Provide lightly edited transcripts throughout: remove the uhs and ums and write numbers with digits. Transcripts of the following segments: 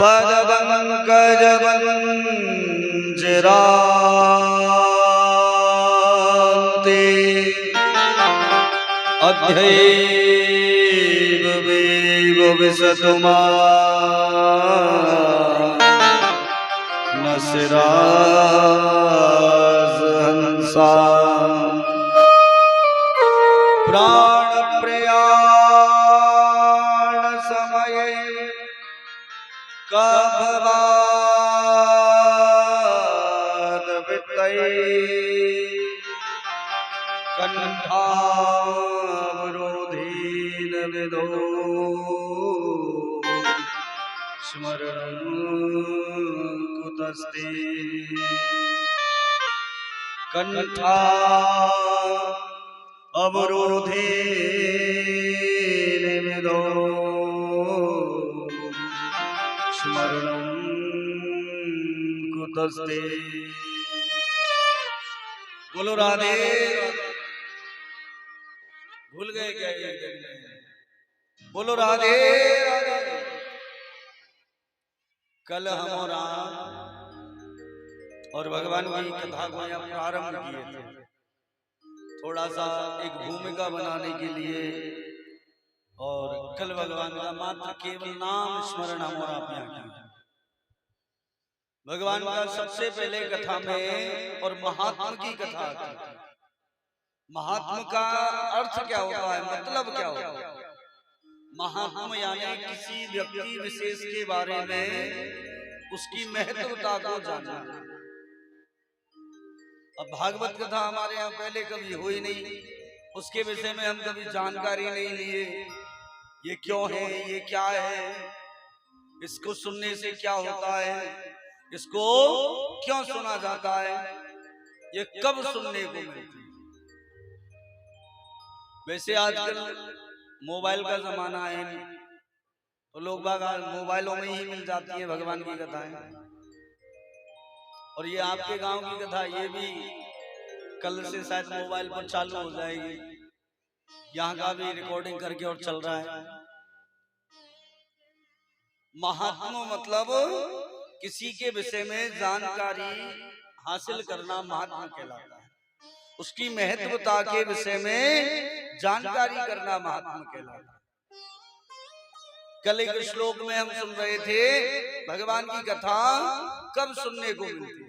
पदपङ्कजमञ्जरान्ते अध्यैव विशतु न शिराजहंसा प्राणप्रयाण समये कभवाद वित्तये कंठावरोधेन विदो स्मरणं कुतस्ते कंठा अवरोधेन विदो स्मरणं कुतस्ते। बोलो राधे। भूल गए क्या ये देखने? बोलो राधे राधे। कल हम और भगवान की कथा को यहाँ प्रारंभ किए थे, थोड़ा सा एक भूमिका बनाने के लिए। और कल भगवान का मात्र केवल नाम स्मरण हम और आप यहाँ किए। भगवान का सबसे पहले कथा में और महात्मा की कथा आती है। महात्मा का अर्थ क्या होता है, मतलब क्या होता है? महात्मा यानी किसी व्यक्ति विशेष के बारे में उसकी महत्वता को जानना। अब भागवत कथा हमारे यहाँ पहले कभी हुई नहीं, उसके विषय में हम कभी जानकारी नहीं लिए। ये क्यों है, ये क्या है, इसको सुनने से क्या होता है, इसको क्यों सुना जाता है, ये कब सुनने को मिलती है। वैसे आजकल मोबाइल का जमाना है, तो लोग बाग मोबाइलों में ही मिल जाती है भगवान की कथाएं। और ये आपके गांव की कथा, ये भी कल से शायद मोबाइल पर चालू हो जाएगी। यहाँ का भी रिकॉर्डिंग करके और चल रहा है। महात्मा मतलब किसी के विषय में जानकारी हासिल करना महात्मा कहलाता है। उसकी महत्वता के विषय में जानकारी करना महात्मा कहलाता है। कल एक श्लोक में हम सुन रहे थे भगवान की कथा कब सुनने को मिलती है।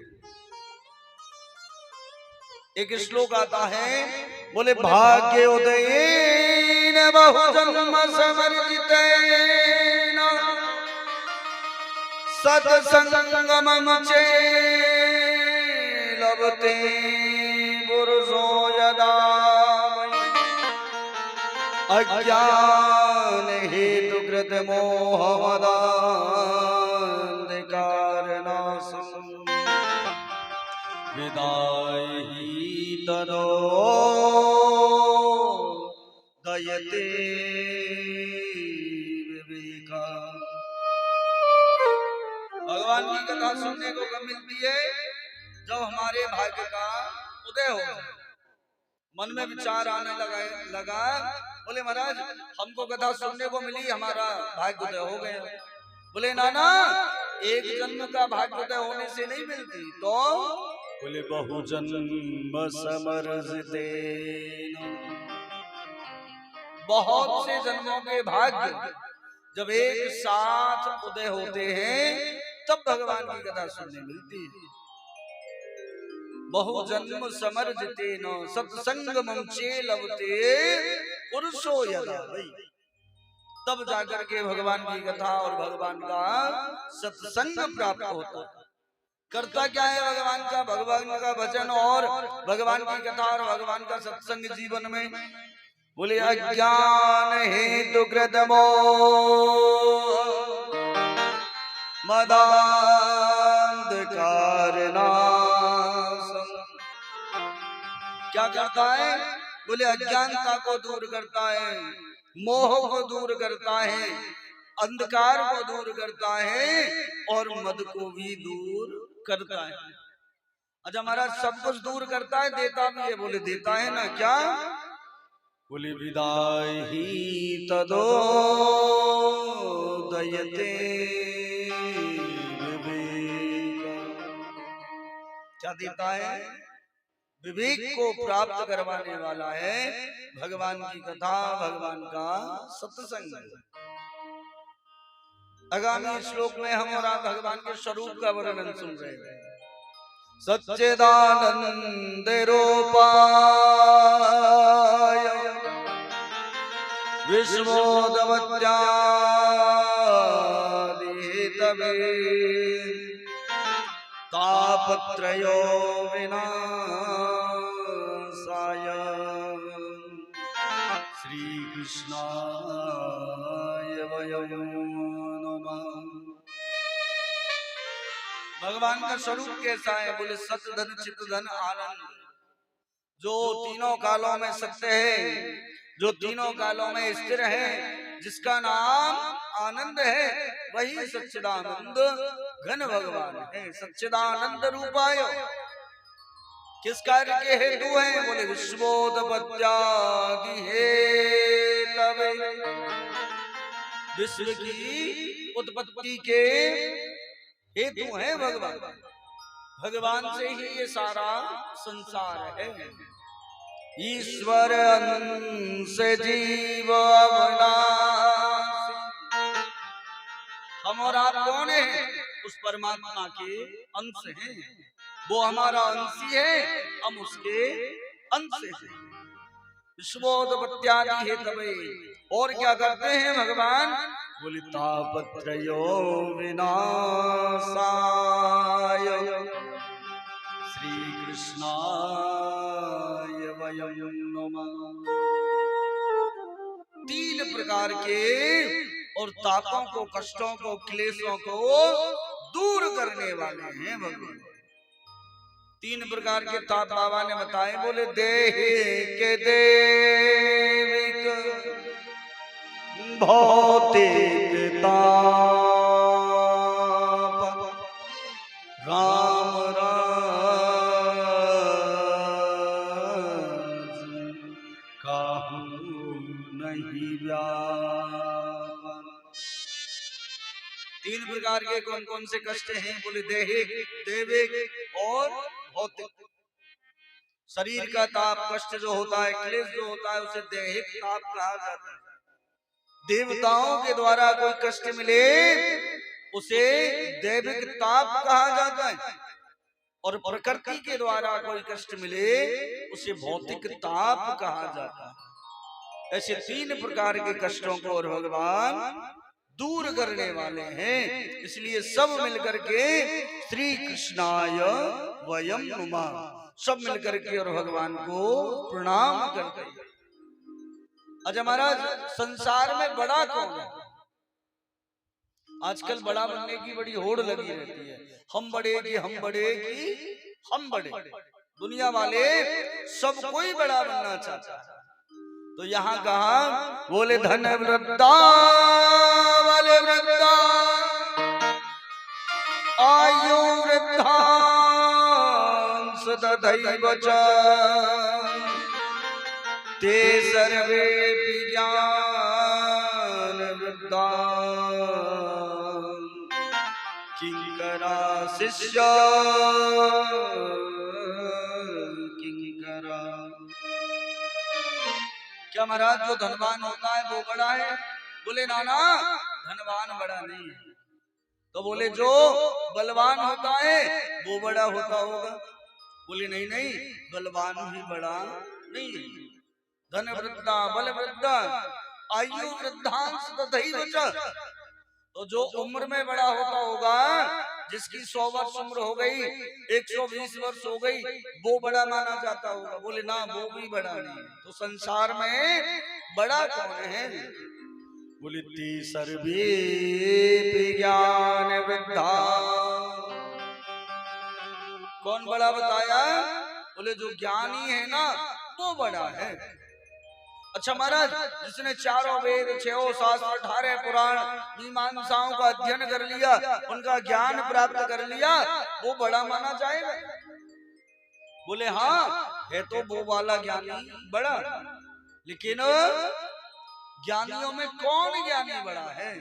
एक श्लोक आता है, बोले भाग्य उदयेन बहुजन्म समर्जितेन सत्संगमं च लभते पुरुषो यदा अज्ञान हेतु कृत मोहमदान्धकारनाशं विदाहि तदो दयते विवेका। भगवान की कथा सुनने को कब मिलती है? जब हमारे भाग्य का उदय हो, मन में विचार आने लगा बोले महाराज हमको कथा सुनने को मिली, हमारा भाग्य उदय हो गया। बोले नाना एक जन्म का भाग्य उदय होने से नहीं मिलती, तो बोले बहुजन्म समर्जितेन, बहुत से जन्मों के भाग्य जब एक साथ उदय होते हैं तब भगवान की कथा सुनने मिलती है। बहुजन्म समर्जितेन सत्संगमं च लभते पुरुषो यदा, तब जाकर के भगवान की कथा और भगवान का सत्संग प्राप्त होता है। करता क्या है भगवान का भजन और भगवान की कथा और भगवान का सत्संग जीवन में? बोले अज्ञान हेतु कृत मदान्धकारनाशं, क्या करता है? बोले अज्ञानता को दूर करता है, मोह को दूर करता है, अंधकार को दूर करता है और मद को भी दूर करता है। अच्छा महाराज सब कुछ दूर करता है, देता भी है। बोले देता है ना, क्या? बोले विदाहि तदो दयते विवेक। क्या देता है? विवेक को प्राप्त करवाने वाला है भगवान की कथा, भगवान का सत्संग। आगामी श्लोक में हम और आप भगवान के स्वरूप का वर्णन सुन रहे हैं। सच्चिदानंद रूपाय विश्वोदवत्यादिहेतवे तापत्रयो विनाशाय श्री कृष्णाय वयं नमः। भगवान का स्वरूप कैसा है? बोले सत धन चित धन आनंद, जो तीनों कालों में सत्य है, जो तीनों कालों में स्थिर है, जिसका नाम आनंद है, वही सच्चिदानंद घन भगवान है। सच्चिदानंद रूपाय किस कार्य के हेतु है? बोले विश्वोत्पत्त्यादि हेतवे, विश्व की उत्पत्ति के हेतु है भगवान। भगवान से ही ये सारा संसार है। ईश्वर अंश जीव अविनाशी, हम और आप कौन है? उस परमात्मा के अंश हैं। वो हमारा अंशी है, हम उसके अंश हैं। विश्वोत्पत्त्यादि हेतवे, और क्या करते हैं भगवान? बोले तापत्रयो विनाशाय श्री कृष्णाय वयं नमः। तीन प्रकार के और तापों को, कष्टों को, क्लेशों को दूर करने वाले हैं भगवान। तीन प्रकार के ताप बाबा ने बताए। बोले देहिक देविक भौतिक ताप, राम राज काहू नहीं व्यापन। तीन प्रकार के कौन कौन से कष्ट हैं? बोले देहिक, देविक और भौतिक। शरीर का ताप, कष्ट जो होता है, क्लेश जो होता है, उसे देहिक ताप कहा जाता है। देवताओं के द्वारा कोई कष्ट मिले उसे दैविक ताप कहा जाता है, और प्रकृति के द्वारा कोई कष्ट मिले उसे भौतिक ताप कहा जाता है। ऐसे तीन प्रकार के कष्टों को और भगवान दूर करने वाले हैं। इसलिए सब मिलकर के श्री कृष्णाय वयं नमः, सब मिलकर के और भगवान को प्रणाम करते हैं। अच्छा महाराज, संसार में बड़ा कौन है? आजकल बड़ा बनने की बड़ी होड़ लगी रहती है। हम बड़े की हम बड़े की हम बड़े। दुनिया वाले सब कोई बड़ा बनना चाहता है। तो यहाँ कहा, बोले धन वृद्धा वाले वृद्धा, आयु वृद्धांस तथैव च, ते सर्वे ज्ञान वृद्धा किंकरा शिष्य किंकरा। क्या महाराज जो धनवान होता है वो बड़ा है? बोले नाना, धनवान बड़ा नहीं है। तो बोले जो बलवान होता है वो बड़ा होता होगा? बोले नहीं नहीं, बलवान भी बड़ा नहीं है। धन वृद्धा बल वृद्धा आयु वृद्धांश तथैव च, तो जो उम्र में बड़ा होता होगा, जिसकी 100 वर्ष उम्र हो गई, 120 वर्ष हो गई, वो बड़ा माना जाता होगा? बोले ना, वो भी बड़ा नहीं है। तो संसार में बड़ा कौन है? बोले ती सर्वे ज्ञान वृद्धा। कौन बड़ा बताया? बोले जो ज्ञानी है ना, वो बड़ा है। अच्छा महाराज, जिसने चारों वेद, 6 शास्त्र, 18 पुराण, मीमांसाओं का अध्ययन कर लिया, उनका ज्ञान प्राप्त कर लिया, वो बड़ा माना जाएगा? बोले हाँ, है तो वो वाला ज्ञानी बड़ा, लेकिन ज्ञानियों में कौन ज्ञानी बड़ा है?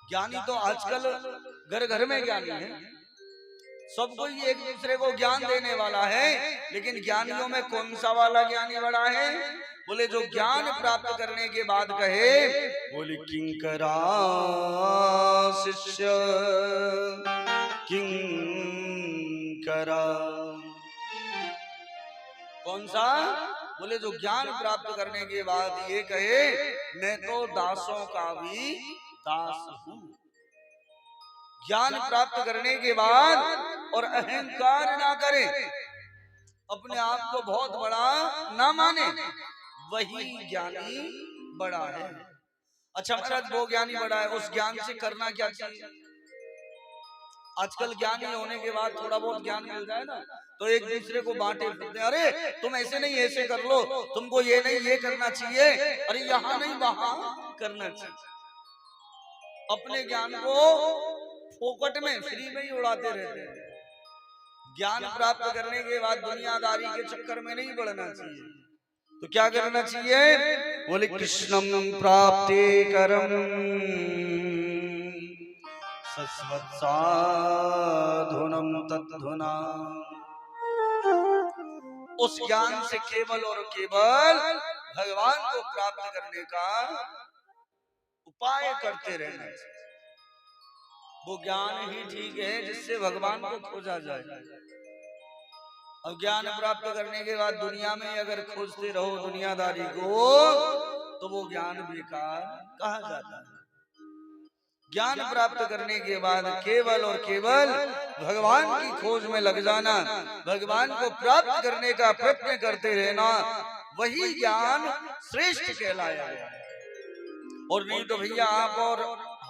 ज्ञानी तो आजकल घर घर में ज्ञानी है, सब कोई एक दूसरे को ज्ञान देने वाला है, लेकिन ज्ञानियों में कौन सा वाला ज्ञानी बड़ा है? बोले जो ज्ञान प्राप्त करने के बाद कहे, बोले किंकरा शिष्य किंकरा। कौन सा? बोले जो ज्ञान प्राप्त करने के बाद ये कहे, मैं तो दासों का भी दास हूं। ज्ञान प्राप्त करने के बाद और अहंकार ना करे, अपने आप को बहुत बड़ा ना माने, वही ज्ञानी बड़ा है। अच्छा महाराज वो ज्ञानी बड़ा है, उस ज्ञान से करना क्या चाहिए? आजकल ज्ञानी होने के बाद थोड़ा बहुत ज्ञान मिल जाए ना, तो एक दूसरे को बांटे फिरते, अरे तुम ऐसे नहीं ऐसे कर लो, तुमको ये नहीं ये करना चाहिए, अरे यहाँ नहीं वहां करना चाहिए। अपने ज्ञान को फोकट में फ्री में ही उड़ाते रहते हैं। ज्ञान प्राप्त करने के बाद दुनियादारी के चक्कर में नहीं बढ़ना चाहिए, तो क्या करना चाहिए? बोले कृष्णम प्राप्ते करम सस्वत्साधुनम तद्धुना। उस ज्ञान से केवल और केवल भगवान को प्राप्त करने का उपाय करते रहना चाहिए। वो ज्ञान ही ठीक है जिससे भगवान को खोजा जाए। अब ज्ञान प्राप्त करने के बाद दुनिया में अगर खोजते रहो दुनियादारी को, तो वो ज्ञान बेकार कहा जाता है। ज्ञान प्राप्त करने के बाद केवल और केवल भगवान की खोज में लग जाना, भगवान को प्राप्त करने का प्रयत्न करते रहना, वही ज्ञान श्रेष्ठ कहलाया है। और नहीं तो भैया आप और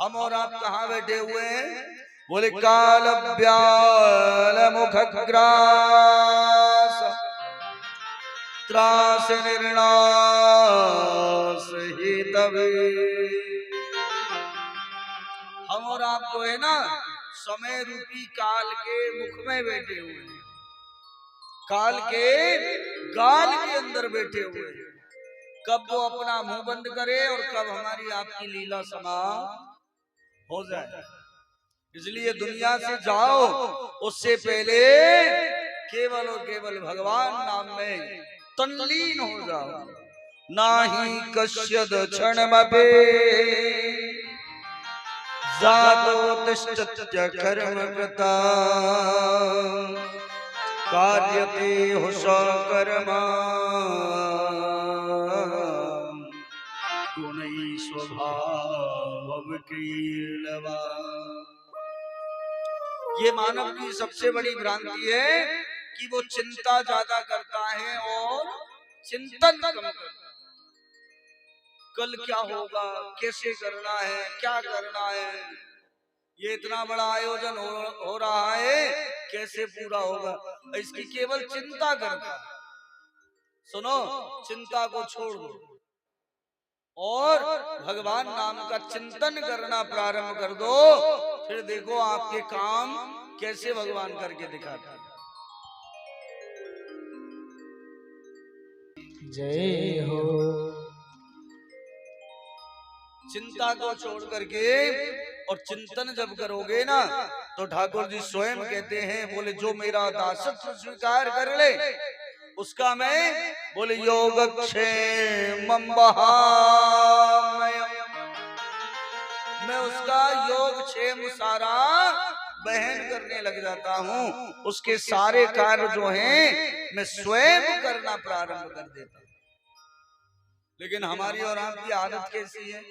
हम और आप कहाँ बैठे हुए हैं? बोले काल व्याल मुखग्रास त्रास निर्णास ही तवे। हम और आप जो है ना, समय रूपी काल के मुख में बैठे हुए हैं, काल के गाल के अंदर बैठे हुए हैं। कब वो अपना मुंह बंद करे और कब हमारी आपकी लीला समाप्त हो जाए। इसलिए दुनिया से जाओ, उससे पहले केवल और केवल भगवान नाम में तल्लीन हो जाओ। नाही कश्यद क्षणमपि जातोतिष्ठत्य कर्मकृता कार्यते हुष कर्मा गुणै स्वभाव क्रीडवा। ये मानव की सबसे बड़ी भ्रांति है कि वो चिंता ज्यादा करता है और चिंतन कम करता है। कल क्या होगा, कैसे करना है, क्या करना है, ये इतना बड़ा आयोजन हो रहा है, कैसे पूरा होगा, इसकी केवल चिंता करता है। सुनो, चिंता को छोड़ दो और भगवान नाम का चिंतन करना प्रारंभ कर दो, फिर देखो आपके काम कैसे भगवान करके दिखाते हैं। जय हो। चिंता को छोड़ करके और चिंतन जब करोगे ना, तो ठाकुर जी स्वयं कहते हैं, बोले जो मेरा दासत्व स्वीकार कर ले उसका मैं, बोले योगक्षेमं वहाम्यहम्, मैं उसका योगक्षेम सारा बहन करने लग जाता हूँ। उसके सारे कार्य जो हैं मैं स्वयं करना प्रारंभ कर देता हूँ। लेकिन हमारी और आपकी आदत कैसी है?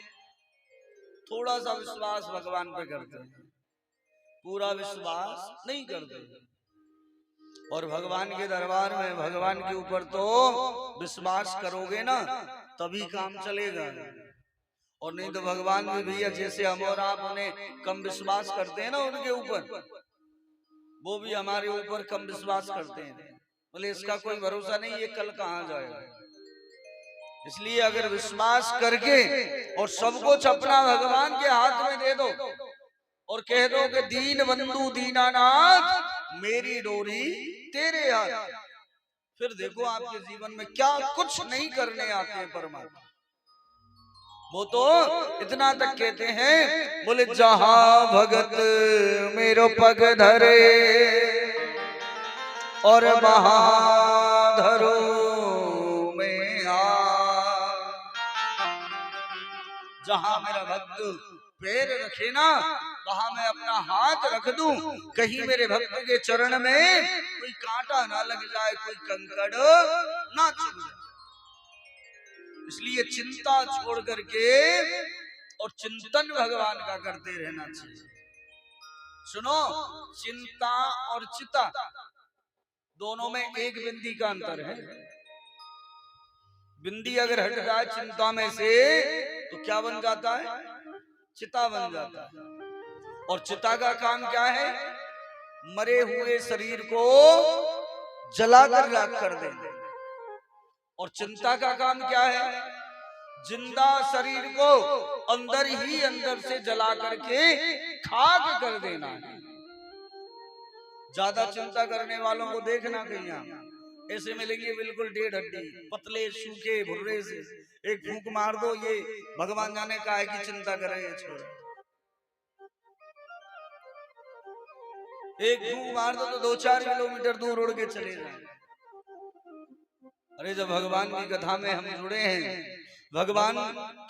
थोड़ा सा विश्वास भगवान पे करते हैं, पूरा विश्वास नहीं करते। और भगवान के दरबार में भगवान के ऊपर तो विश्वास करोगे ना तभी काम चलेगा, और नहीं तो भगवान भी भैया जैसे हम और आप उन्हें कम विश्वास करते हैं ना उनके ऊपर, वो भी हमारे ऊपर कम विश्वास करते हैं। बोले इसका कोई भरोसा नहीं, ये कल कहाँ जाएगा। इसलिए अगर विश्वास करके और सब कुछ अपना भगवान के हाथ में दे दो और कह दो कि दीन बंधु दीनानाथ मेरी डोरी तेरे हाथ, फिर देखो आपके जीवन में क्या कुछ नहीं करने आते हैं परमात्मा। वो तो इतना तक कहते हैं, बोले जहां भगत मेरो पग धरे और महाधरो में आ। जहां मेरा भक्त पैर रखे ना, वहां मैं अपना हाथ रख दूं, कहीं मेरे भक्त के चरण में कोई कांटा ना लग जाए, कोई कंकड़ ना चुभ जाए। इसलिए चिंता छोड़ करके और चिंतन भगवान का करते रहना चाहिए। सुनो, चिंता और चिता दोनों में एक बिंदी का अंतर है। बिंदी अगर हट जाए चिंता में से तो क्या बन जाता है? चिता बन जाता है। और चिता का काम क्या है? मरे हुए शरीर को जलाकर राख कर देना। और चिंता का काम क्या है? जिंदा शरीर को अंदर ही अंदर से जला करके खाक कर देना है। ज्यादा चिंता करने वालों को देखना कहीं ऐसे मिलेंगे बिल्कुल डेढ़ हड्डी, पतले सूखे भुर्रे से, एक फूंक मार दो, ये भगवान जाने का है कि चिंता करे छोड़। एक फूंक मार दो तो 2-4 किलोमीटर दूर उड़ के चले जाए। अरे जब भगवान की कथा में हम जुड़े हैं, भगवान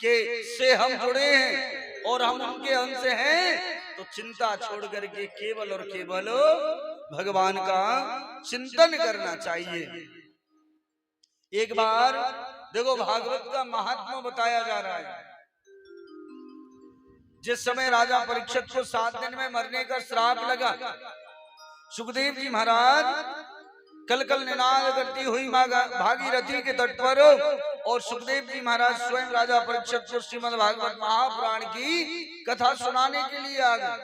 के से हम जुड़े हैं और हम उनके अंश हैं, तो चिंता छोड़ करके केवल और केवल भगवान का चिंतन करना चाहिए। एक बार देखो, भागवत का महात्मा बताया जा रहा है। जिस समय राजा परीक्षित को 7 दिन में मरने का श्राप लगा, सुखदेव जी महाराज कल कल निनाद करती हुई भागीरथी के तट पर, और सुखदेव जी महाराज स्वयं राजा परीक्षित को श्रीमद् भागवत महापुराण की कथा सुनाने के लिए आ गए।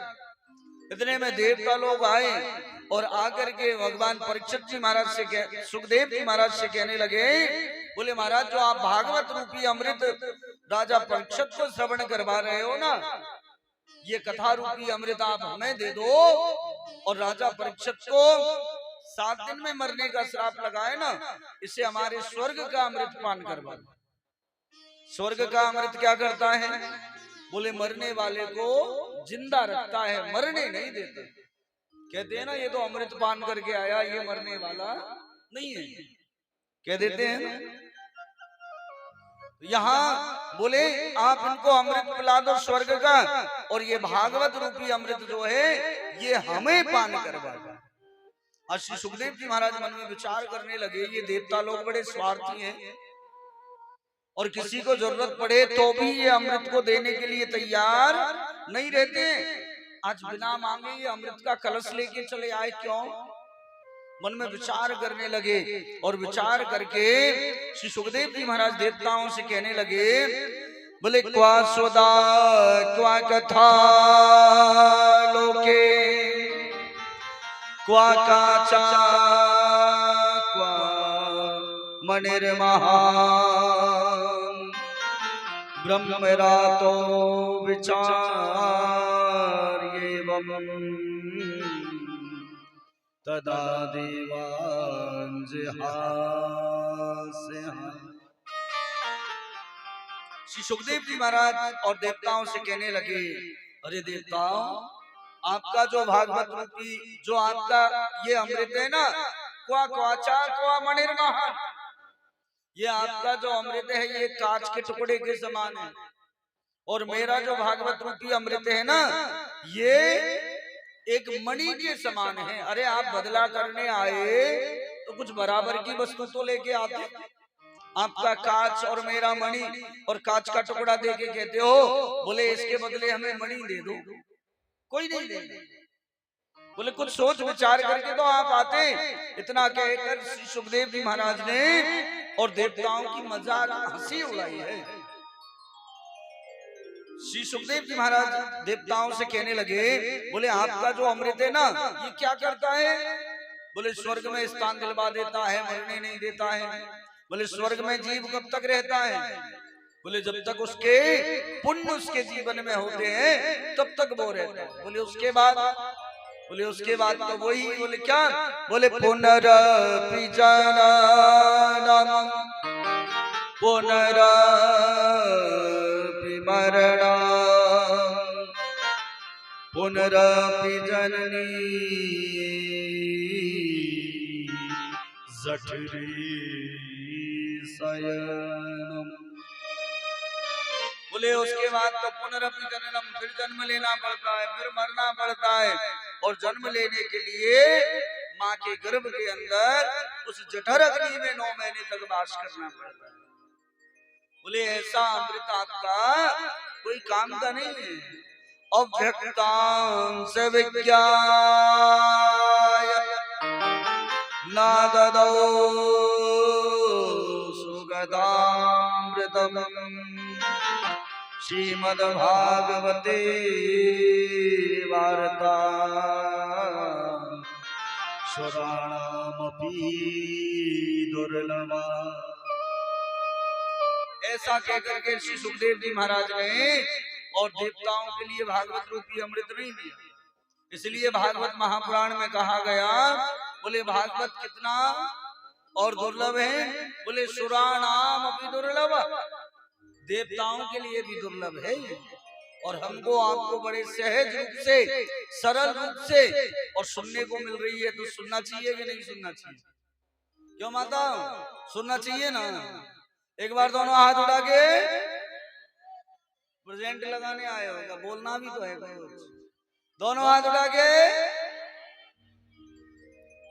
इतने में देवता लोग आए और आकर के भगवान परीक्षित जी महाराज से सुखदेव जी महाराज से कहने लगे, बोले महाराज जो आप भागवत रूपी अमृत राजा परीक्षित को श्रवण करवा रहे हो ना, ये कथा रूपी अमृत आप हमें दे दो, और राजा परीक्षित को 7 दिन में मरने का श्राप लगाए ना, इसे हमारे स्वर्ग का अमृत पान करवा। स्वर्ग का अमृत क्या करता है? बोले मरने वाले को जिंदा रखता है, मरने नहीं देता। कहते हैं ना, ये तो अमृत पान करके आया, ये मरने वाला नहीं है, कह देते हैं। यहाँ बोले आप इनको अमृत पिला दो स्वर्ग का, और ये भागवत रूपी अमृत जो है ये हमें पान करवा। और श्री सुखदेव जी महाराज मन में विचार करने लगे, ये देवता लोग बड़े स्वार्थी हैं और किसी को जरूरत पड़े तो भी ये अमृत को देने के लिए तैयार नहीं रहते। आज बिना मांगे ये अमृत का कलश लेके चले आए, क्यों? मन में विचार करने लगे, और विचार करके श्री सुखदेव जी महाराज देवताओं से कहने लगे, बोले क्वा स्वदा क्वा कथा लोके क्वा काचा क्वा मणिर्महान ब्रह्मरातो विचार्येवम् तदा देवान् जिहास्य। श्री सुखदेव जी महाराज और देवताओं से कहने लगे, अरे देवताओं, आपका जो भागवत रूपी जो आपका ये अमृत है ना, क्वा क्वाचा क्वा मणिर्महान, ये आपका जो अमृत है ये कांच के टुकड़े के समान है, और मेरा जो भागवत रूपी अमृत है ना ये एक मणि के समान है। अरे आप बदला करने आए तो कुछ बराबर की वस्तु तो लेके आते। आपका कांच और मेरा मणि, और कांच का टुकड़ा देके कहते हो बोले इसके बदले हमें मणि दे दो, कोई नहीं देंगे। बोले कुछ सोच विचार करके तो आप आते। इतना कहकर श्री सुखदेव जी महाराज ने और देवताओं की मजाक हंसी उड़ाई है। श्री सुखदेव जी महाराज देवताओं से कहने लगे, बोले आपका जो अमृत है ना ये क्या करता है? बोले स्वर्ग में स्थान दिलवा देता है, मरने नहीं देता है। बोले स्वर्ग में जीव कब तक रहता है? बोले जब तक उसके पुण्य उसके जीवन में होते हैं तब तक वो रहता है। बोले उसके बाद? बोले उसके बाद तो वही। बोले क्या? बोले पुनरपि जननम पुनरपि मरणा पुनरपि जननी जठरे शयनम। बोले उसके बाद तो पुनरपि जननम, फिर जन्म लेना पड़ता है, फिर मरना पड़ता है, और जन्म लेने के लिए माँ के गर्भ के अंदर उस जठर अग्नि में 9 महीने तक वास करना पड़ता है। बोले ऐसा अमृत आपका कोई काम का नहीं है। अव्यक्तांश विज्ञाय नाददौ सुगतामृतम् श्रीमद्भागवते वार्ता स्वराणामपि दुर्लभा। ऐसा कहकर के श्री सुखदेव जी महाराज ने और देवताओं के लिए भागवत रूपी अमृत नहीं दिया। इसलिए भागवत महापुराण में कहा गया, बोले भागवत कितना और दुर्लभ है। बोले सुराणाम अपि दुर्लभ, देवताओं के लिए भी दुर्लभ है। और हमको आपको बड़े सहज रूप से, सरल रूप से और सुनने को मिल रही है, तो सुनना चाहिए कि नहीं सुनना चाहिए? क्यों माता, सुनना चाहिए ना। एक बार दोनों हाथ उठा के प्रेजेंट लगाने आए होगा, बोलना भी तो है। दोनों हाथ उठा के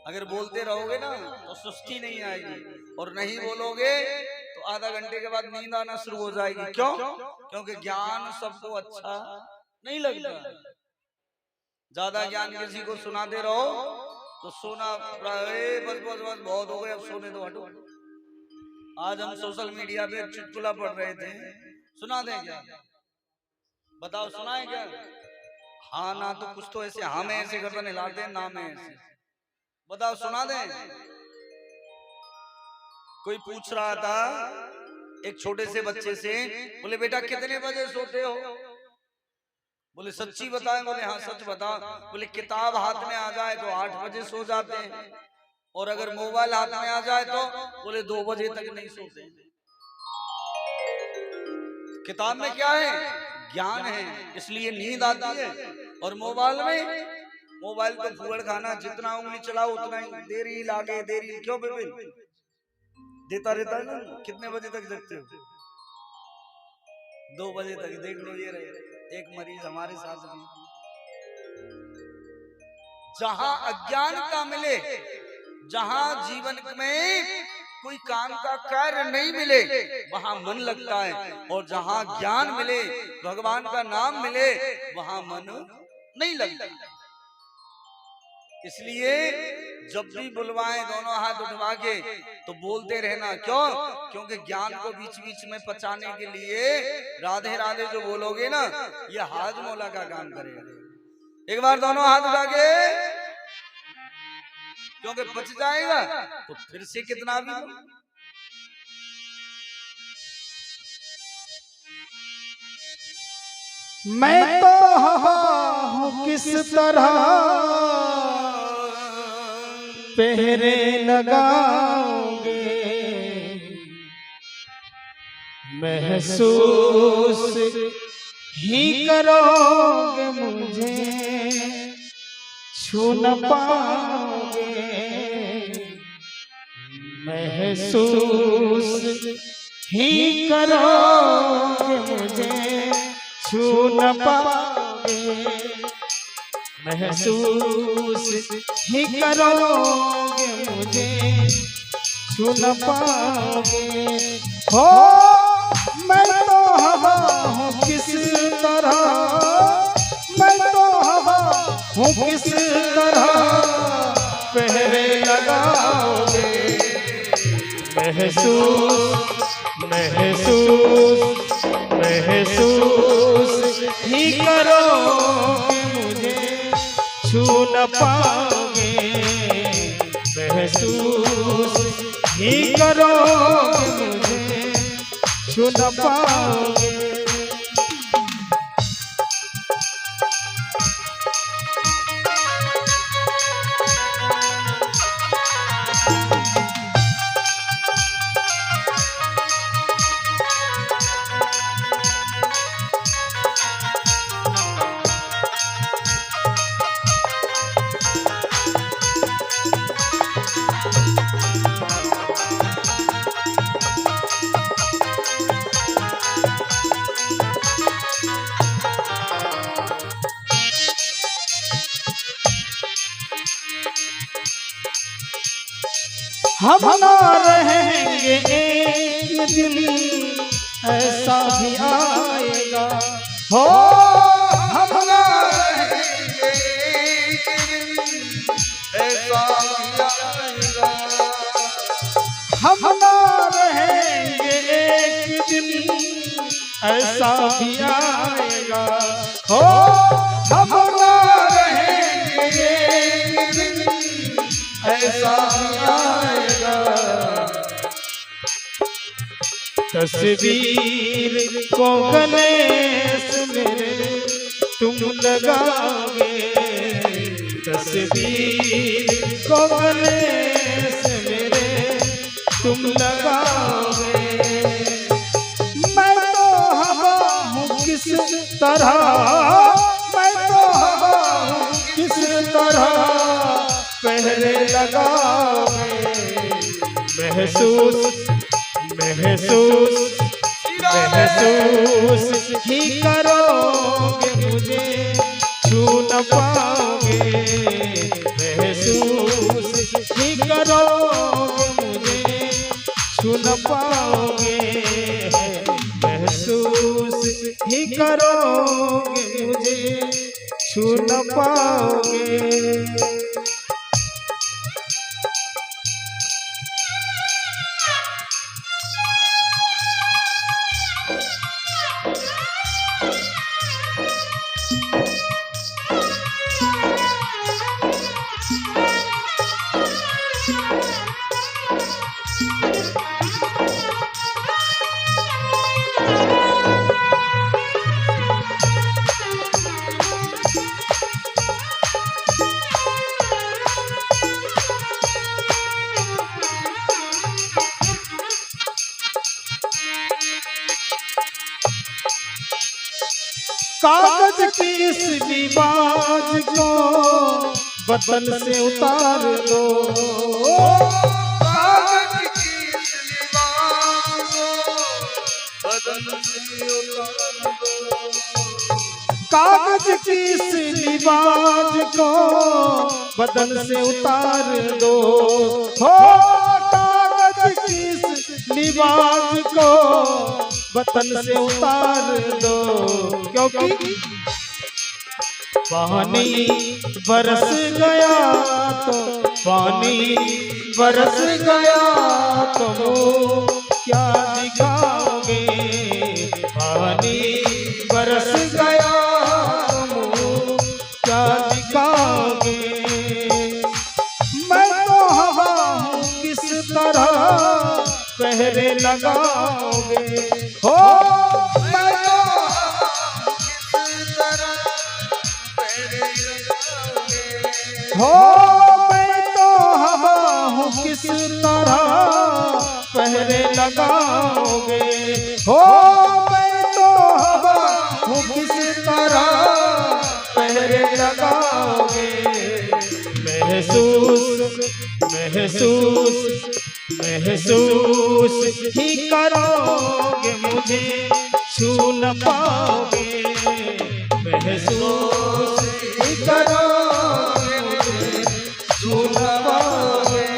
अगर बोलते रहोगे ना तो सुस्ती नहीं आएगी, और नहीं बोलोगे तो आधा घंटे के बाद नींद आना शुरू हो जाएगी। क्यों? क्योंकि ज्ञान सबको अच्छा नहीं लगता। ज्यादा ज्ञान किसी को सुनाते रहो तो सोना, बस बस बस बहुत हो गए, अब सोने दो, हटो। आज हम सोशल मीडिया पे चुटकुला पढ़ रहे थे, सुना दें क्या? बताओ सुनाए क्या? हाँ ना, तो कुछ तो ऐसे हाँ में ऐसे गर्दन हिलाते हैं, ना में ऐसे। बताओ सुना दें? कोई पूछ रहा था एक छोटे से बच्चे से, बोले बेटा कितने बजे सोते हो? बोले सच्ची बताएं? बोले हाँ सच बता। बोले किताब हाथ में आ जाए तो 8 बजे सो जाते हैं, और अगर मोबाइल हाथ में आ जाए तो बोले 2 बजे तक नहीं सोते। किताब में क्या है? ज्ञान है, इसलिए नींद आती है। और मोबाइल में, मोबाइल तो फूहड़ खाना, जितना उंगली चलाओ उतना ही देरी लागे, देरी। क्यों बिपिन? देता रहता है ना। कितने बजे तक जगते हो? 2 बजे तक। देख लो, ये रहे एक मरीज हमारे साथ भी। जहां अज्ञानता मिले, जहां जीवन में कोई काम का कार्य नहीं मिले, वहां मन लगता है, और जहां ज्ञान मिले, भगवान का नाम मिले, वहां मन नहीं लगता। इसलिए जब भी बुलवाएं दोनों हाथ उठवा के तो बोलते रहना। क्यों? क्योंकि ज्ञान को बीच बीच में पचाने के लिए राधे राधे जो बोलोगे ना, ये हाजमोला का काम करेगा। एक बार दोनों हाथ उठा के, क्योंकि पच जाएगा तो फिर से कितना भी। मैं तो हवा हूँ किस तरह पहरे लगाओगे, महसूस ही करोगे मुझे, छू न पाओगे। महसूस ही करोगे मुझे, छू न पाओगे। महसूस ही करोगे मुझे, छू न पाओगे। हो मैं तो हवा हूँ किस तरह, मैं तो हवा हूँ किस तरह पहरे लगाओगे। महसूस महसूस महसूस ही करोगे मुझे, छू न पाओगे। महसूस ही करोगे मुझे, छू न पाओगे। हम ना रहेंगे एक दिन ऐसा भी आएगा हो। हम ना रहेंगे एक दिन ऐसा भी आएगा। हम ना रहेंगे एक दिन ऐसा भी आएगा हो। हम ना रहेंगे एक दिन ऐसा भी आएगा। तस्वीर को गणेश मेरे तुम लगाओगे। तस्वीर को गणेश मेरे तुम लगाओगे। मैं तो हवा हूँ किस तरह, मैं तो हवा हूँ किस तरह पहरे लगाओगे। महसूस महसूस महसूस ही करोगे मुझे छू न पाओगे। महसूस ही करोगे मुझे छू न पाओगे। महसूस ही करोगे मुझे छू न पाओगे। कागज की इस लिबाज को बदन से उतार दो। कागज की इस लिबास को बदन से उतार दो। कागज की इस लिबाज को बदन से उतार दो हो। कागज की इस लिबाज को बदन से उतार दो। क्योंकि पानी बरस गया तो पानी बरस गया तो वो क्या दिखाओगे। पानी बरस गया तो वो क्या दिखाओगे। मैं तो हवा हूँ किस तरह पहरे लगाओगे हो। मैं तो हो। मैं तो हवा हूँ किस तरह पहरे लगाओगे हो। मैं तो हवा हूँ किस तरह पहरे लगाओगे। महसूस महसूस महसूस ही करोगे मुझे छू न पाओगे। महसूस ही करोगे मुझे छू न पाओगे।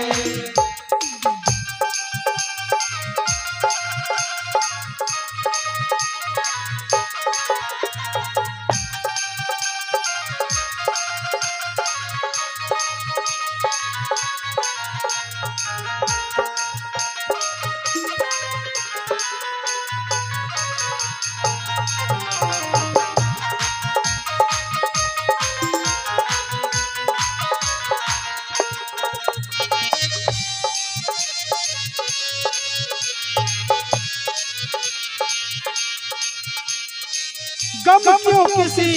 गम क्यों किसी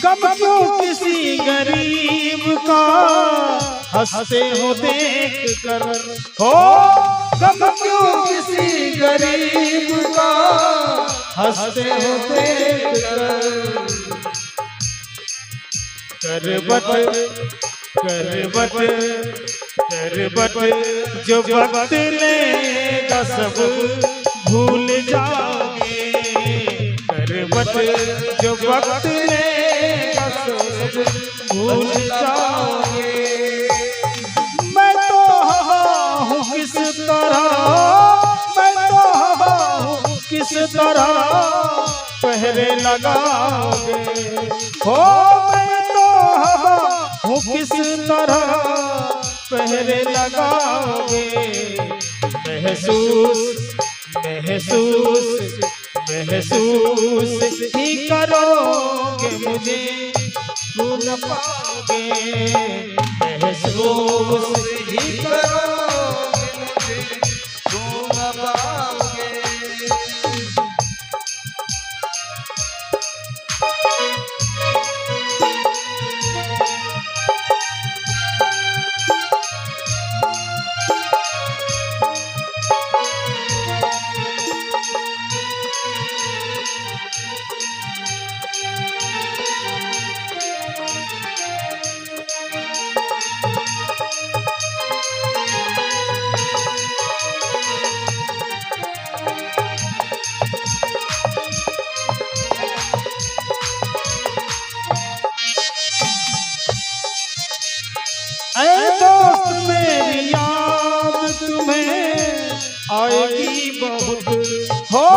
गम क्यों किसी गरीब का हंसते हो देख कर हो। गम क्यों किसी गरीब का हंसते हो देख कर करबट जो वक्त लेगा सब भूल जाओगे। बट जो वक्त लेगा सब भूल जाओगे। मैं तो हवा हूँ किस तरह, मैं तो हवा हूँ किस तरह पहरे लगाओगे। हो मैं तो हवा हूँ किस तरह पहरे लगाओगे। महसूस महसूस महसूस ही करोगे मुझे छू न पाओगे। महसूस ही करोगे मुझे छू न पाओगे। दोस्त मेरी याद तुम्हें आएगी बहुत। हो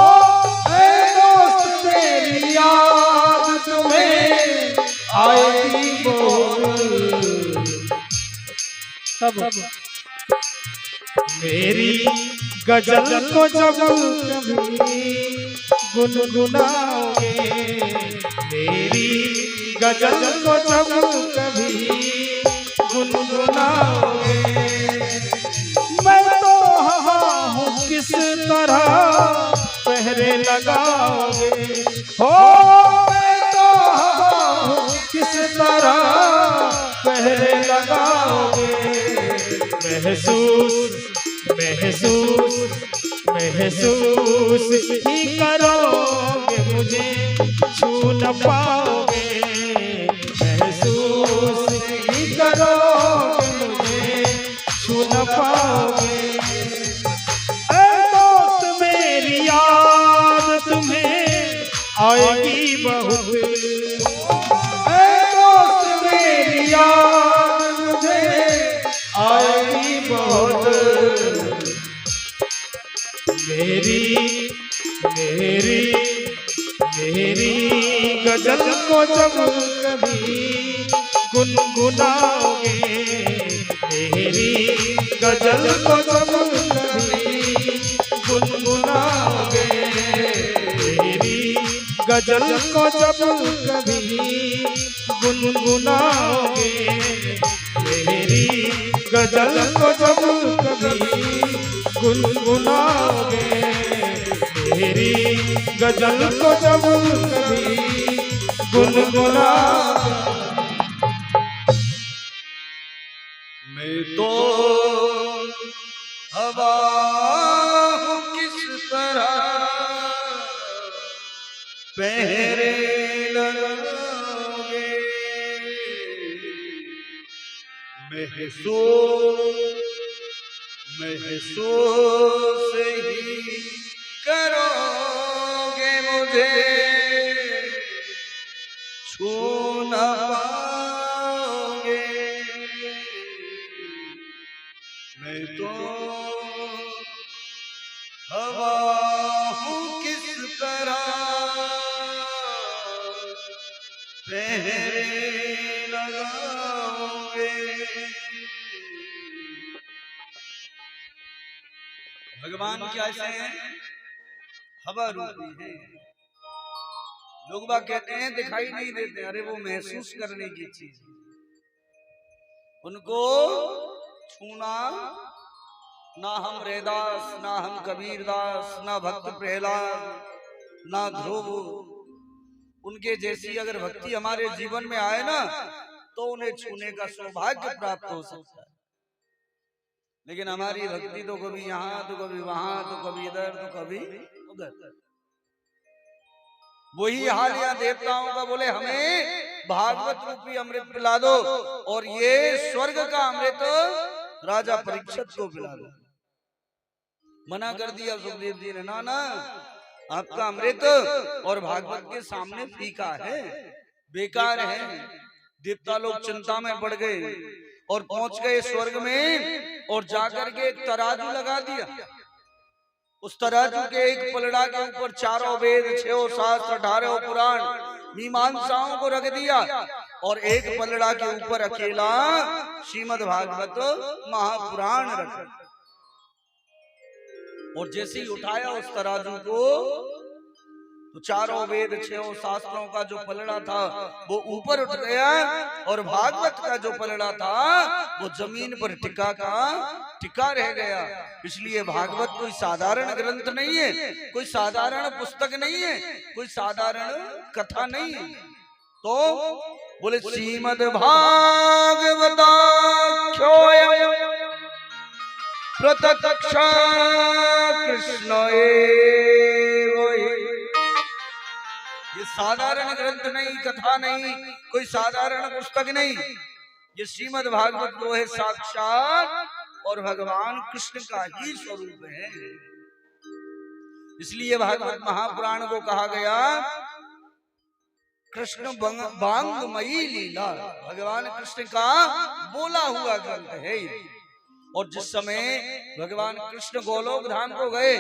दोस्त मेरी याद तुम्हें आएगी बहुत। कब मेरी गजल को जब कभी गुनगुनाओगे। मेरी गजल को जब कभी गुनगुनाओगे। मैं तो हवा हूँ किस तरह पहरे लगाओगे। हो मैं तो हवा हूँ किस तरह पहरे लगाओगे। महसूस महसूस महसूस ही करोगे मुझे छू न पाओगे। महसूस ही करोगे मुझे छू न पाओगे। दोस्त मेरी याद तुम्हें आएगी बहुत। दोस्त मेरी याद मुझे आएगी बहुत। मेरी मेरी मेरी गजल को जब कभी गुनगुनाओगे। मेरी गजल को जब कभी गुनगुनाओगे। मेरी गजल को जब कभी गुनगुनाओगे। मेरी गजल को जब कभी गुनगुनाओगे। मेरी गजल को जब कभी गुनगुनाओगे। मैं तो हवा हूँ किस तरह पहरे लगाओगे। महसूस महसूस ही करोगे मुझे छू न पाओगे। मैं तो हवा हूँ किस तरह पहरे लगाओगे। भगवान कैसे हैं? हवा रूपी है। लोग बाग कहते हैं दिखाई नहीं देते, अरे वो महसूस करने की चीज। उनको छूना ना हम रैदास, ना हम कबीरदास, ना भक्त प्रहलाद, ना ध्रुव, उनके जैसी अगर भक्ति हमारे जीवन में आए ना तो उन्हें छूने का सौभाग्य प्राप्त हो सकता है। लेकिन हमारी भक्ति तो कभी यहाँ तो कभी वहां तो कभी इधर तो कभी उधर। वही हाल यहाँ देवताओं का, बोले हमें भागवत रूपी अमृत पिला दो और ये स्वर्ग का अमृत राजा परीक्षित को पिला दो। मना कर दिया सुखदेव जी ने, ना ना आपका अमृत और भागवत के सामने फीका है, बेकार है। देवता लोग चिंता में पड़ गए और पहुंच गए स्वर्ग में और जाकर के एक तराजू लगा दिया। उस तराजू के एक पलड़ा के ऊपर 4 वेद, 6 शास्त्र, 18 पुराण, मीमांसाओं को रख दिया और एक पलड़ा के ऊपर अकेला श्रीमद् भागवत महापुराण रखा। और जैसे ही उठाया उस तराजू को तो 4 वेद, 6 शास्त्रों का जो पलड़ा था वो ऊपर उठ गया और भागवत का जो पलड़ा था वो जमीन पर टिका रह गया। इसलिए भागवत कोई साधारण ग्रंथ नहीं है, कोई साधारण पुस्तक नहीं है, कोई साधारण कथा नहीं है। तो बोले श्रीमद् भागवताख्योऽयं प्रत्यक्ष कृष्ण एव। ये साधारण ग्रंथ नहीं, कथा नहीं, कोई साधारण पुस्तक नहीं। ये श्रीमद् भागवत जो है साक्षात और भगवान कृष्ण का ही स्वरूप है। इसलिए भागवत महापुराण को कहा गया कृष्ण बांगमयी लीला, भगवान कृष्ण का बोला हुआ ग्रंथ है। और जिस समय भगवान कृष्ण गोलोक धाम को गए,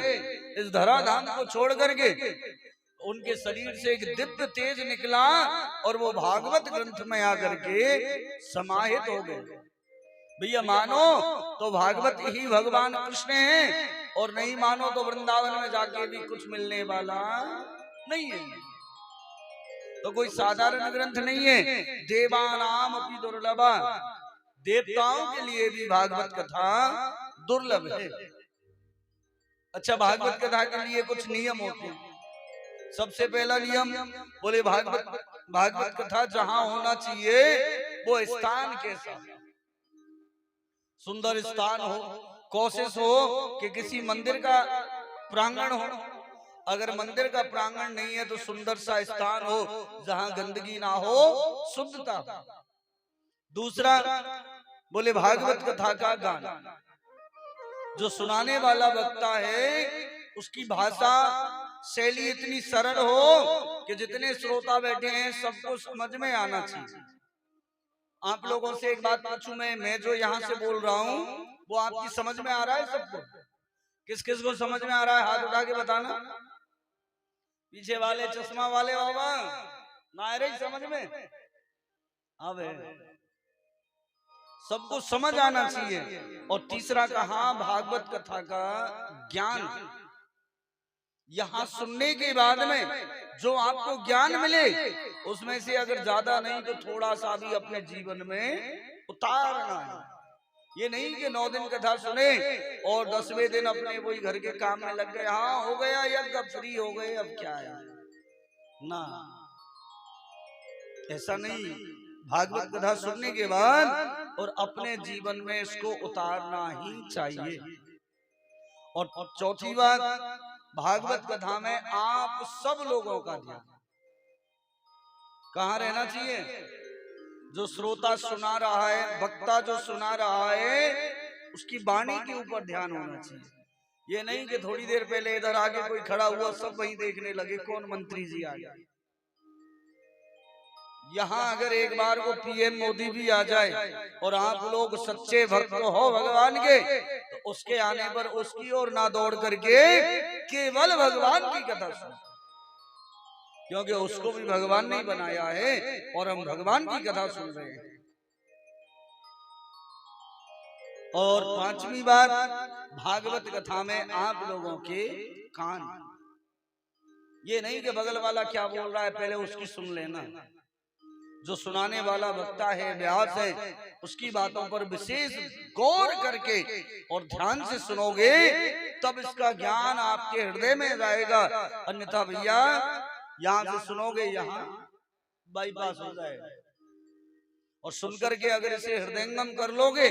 इस धरा धाम को छोड़ करके उनके शरीर से एक दिव्य तेज निकला और वो भागवत ग्रंथ में आकर के समाहित हो गए। भैया मानो तो भागवत ही भगवान कृष्ण हैं और नहीं मानो तो वृंदावन में जाके भी कुछ मिलने वाला नहीं है। तो कोई साधारण ग्रंथ नहीं है। देवानाम अपि दुर्लभा, देवताओं के लिए भी भागवत कथा दुर्लभ है। अच्छा, भागवत कथा के लिए कुछ नियम होते हैं। सबसे पहला नियम बोले भागवत कथा जहां होना चाहिए वो स्थान कैसा, सुंदर स्थान हो, कोशिश हो कि किसी मंदिर का प्रांगण हो। अगर मंदिर का प्रांगण नहीं है तो सुंदर सा स्थान हो जहां गंदगी ना हो, शुद्धता। दूसरा बोले भागवत कथा का गान, जो सुनाने वाला वक्ता है उसकी भाषा शैली इतनी सरल हो कि जितने श्रोता बैठे हैं सबको समझ में आना चाहिए। आप लोगों से एक बात पूछूं, मैं जो यहाँ से बोल रहा हूँ वो आपकी समझ में आ रहा है सबको? किस किस को समझ में आ रहा है हाथ उठा के बताना। पीछे वाले चश्मा वाले बाबा ना आ रही समझ में? अब सबको समझ आना चाहिए। और तीसरा कहा भागवत कथा का ज्ञान, यहाँ सुनने के बाद में जो आपको ज्ञान मिले उसमें से अगर ज्यादा नहीं तो थोड़ा सा भी अपने जीवन में उतारना है। ये नहीं कि 9 दिन कथा सुने और 10वें दिन अपने वही घर के काम में लग गए, हाँ हो गया यज्ञ, अब फ्री हो गए, अब क्या है ना, ऐसा नहीं। भागवत कथा सुनने के बाद और अपने जीवन में इसको उतारना ही चाहिए। और चौथी बात, भागवत कथा में आप सब लोगों का ध्यान कहाँ रहना चाहिए? जो श्रोता सुना रहा है, वक्ता जो सुना रहा है, उसकी वाणी के ऊपर ध्यान होना चाहिए। ये नहीं कि थोड़ी देर पहले इधर आगे कोई खड़ा हुआ सब वहीं देखने लगे कौन मंत्री जी आ गए। यहाँ अगर एक बार को पीएम मोदी भी आ जाए और आप लोग सच्चे भक्त हो भगवान के, तो उसके आने पर उसकी ओर ना दौड़ करके केवल भगवान की कथा सुनो, क्योंकि उसको भी भगवान ने बनाया है और हम भगवान की कथा सुन रहे हैं। और 5वीं बात, भागवत कथा में आप लोगों के कान, ये नहीं कि बगल वाला क्या बोल रहा है पहले उसकी सुन लेना। जो सुनाने वाला वक्ता है, व्यास है, उसकी बातों पर विशेष गौर करके और ध्यान से सुनोगे तब इसका ज्ञान आपके हृदय में जाएगा। अन्यथा भैया यहाँ से सुनोगे यहाँ बाईपास हो जाएगा। और सुनकर के अगर इसे हृदयंगम कर लोगे,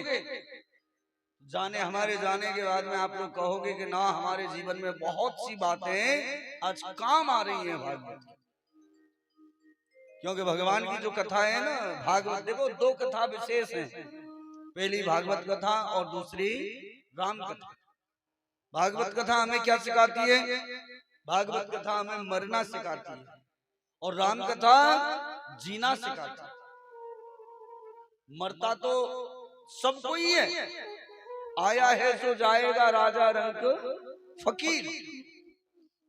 जाने हमारे जाने के बाद में आप लोग कहोगे कि ना हमारे जीवन में बहुत सी बातें आज काम आ रही हैं भागवत, क्योंकि भगवान की जो कथा है ना भागवत, देखो 2 कथा विशेष हैं, पहली भागवत कथा और दूसरी राम कथा। भागवत कथा हमें क्या सिखाती है? भागवत कथा हमें मरना सिखाती है और राम कथा जीना सिखाती है। मरता तो सबको ही है, आया है सो जाएगा राजा रंक फकीर।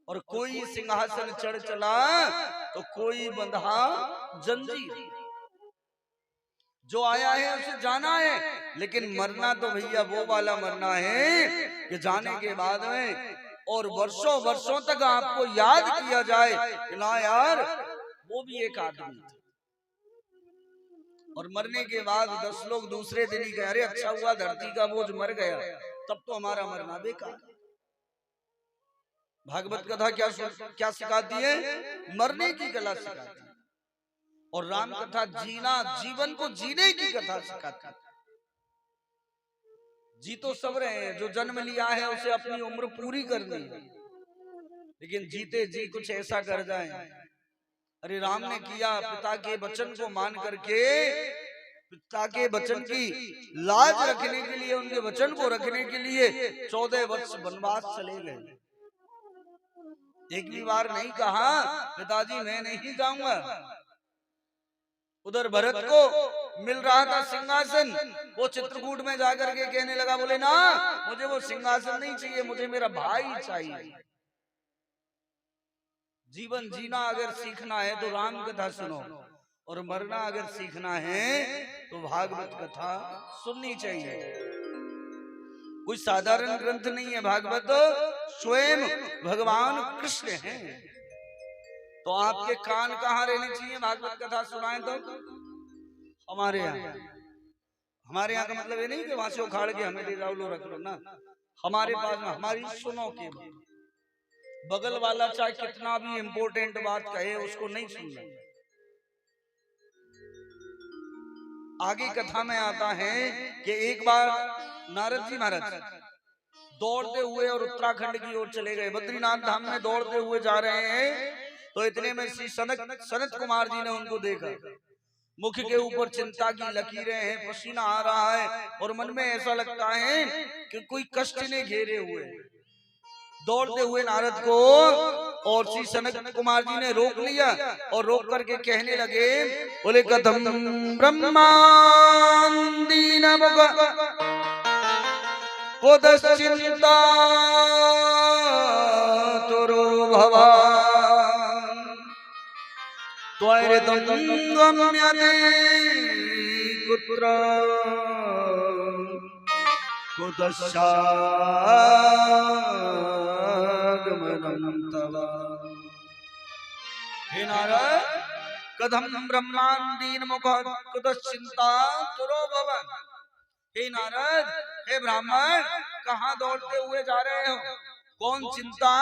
और कोई सिंहासन चढ़ चला तो कोई बंधा जंजीर। जो आया है उसे जाना है, लेकिन मरना तो भैया वो वाला मरना है कि जाने के बाद में और वर्षों वर्षों तक आपको याद किया जाए कि ना यार वो भी एक आदमी था। और मरने के बाद 10 लोग दूसरे दिन ही कहे अरे अच्छा हुआ धरती का बोझ मर गया, तब तो हमारा मरना बेकार। भागवत कथा क्या सिखाती है? मरने की कला सिखाती है। और राम कथा जीना, जीवन को जीने की कथा सिखाती है। जी तो सब रहे हैं, जो जन्म लिया है उसे अपनी उम्र पूरी करनी है, लेकिन जीते जी कुछ ऐसा कर जाए। अरे राम ने किया, पिता के वचन को मान करके, पिता के वचन की लाज रखने के लिए, उनके वचन को रखने के लिए 14 वर्ष वनवास चले गए। एक भी बार नहीं कहा पिताजी मैं नहीं जाऊंगा। उधर भरत को मिल रहा था सिंहासन, वो चित्रकूट में जाकर के कहने लगा, बोले ना मुझे वो सिंहासन नहीं चाहिए, मुझे मेरा भाई चाहिए। जीवन जीना अगर सीखना है तो राम कथा सुनो, और मरना अगर सीखना है तो भागवत कथा सुननी चाहिए। कोई साधारण ग्रंथ नहीं है भागवत, स्वयं भगवान कृष्ण हैं। तो आपके कान कहाँ रहने चाहिए भागवत कथा सुनाए तो? हमारे यहाँ। हमारे यहाँ का मतलब ये नहीं कि वहां से उखाड़ के हमें ले जाओ लो रख लो ना, हमारे पास में हमारी सुनो के। बगल वाला चाहे कितना भी इंपॉर्टेंट बात कहे उसको नहीं सुनना। आगे कथा में आता है कि एक बार नारद जी महाराज दौड़ते हुए और उत्तराखंड की ओर चले गए। बद्रीनाथ धाम में दौड़ते हुए जा रहे हैं, तो इतने में श्री सनत कुमार जी ने उनको देखा। मुख के ऊपर चिंता की लकीरें हैं, पसीना आ रहा है और मन में ऐसा लगता है कि कोई कष्ट ने घेरे हुए। दौड़ते हुए नारद को और श्री सनत कुमार जी ने रोक लिया और रोक करके कहने लगे, बोले कथम ब्रह्मांदीन चिंता तुरो भवान त्वरितं गम्यते कुत्र कुतश्चागमनं तव। हे नारद, कथम ब्रह्मांडीन मुख कुतश्चिंता तुरो भवान। हे नारद, हे ब्राह्मण, कहाँ दौड़ते हुए जा रहे हो? कौन चिंता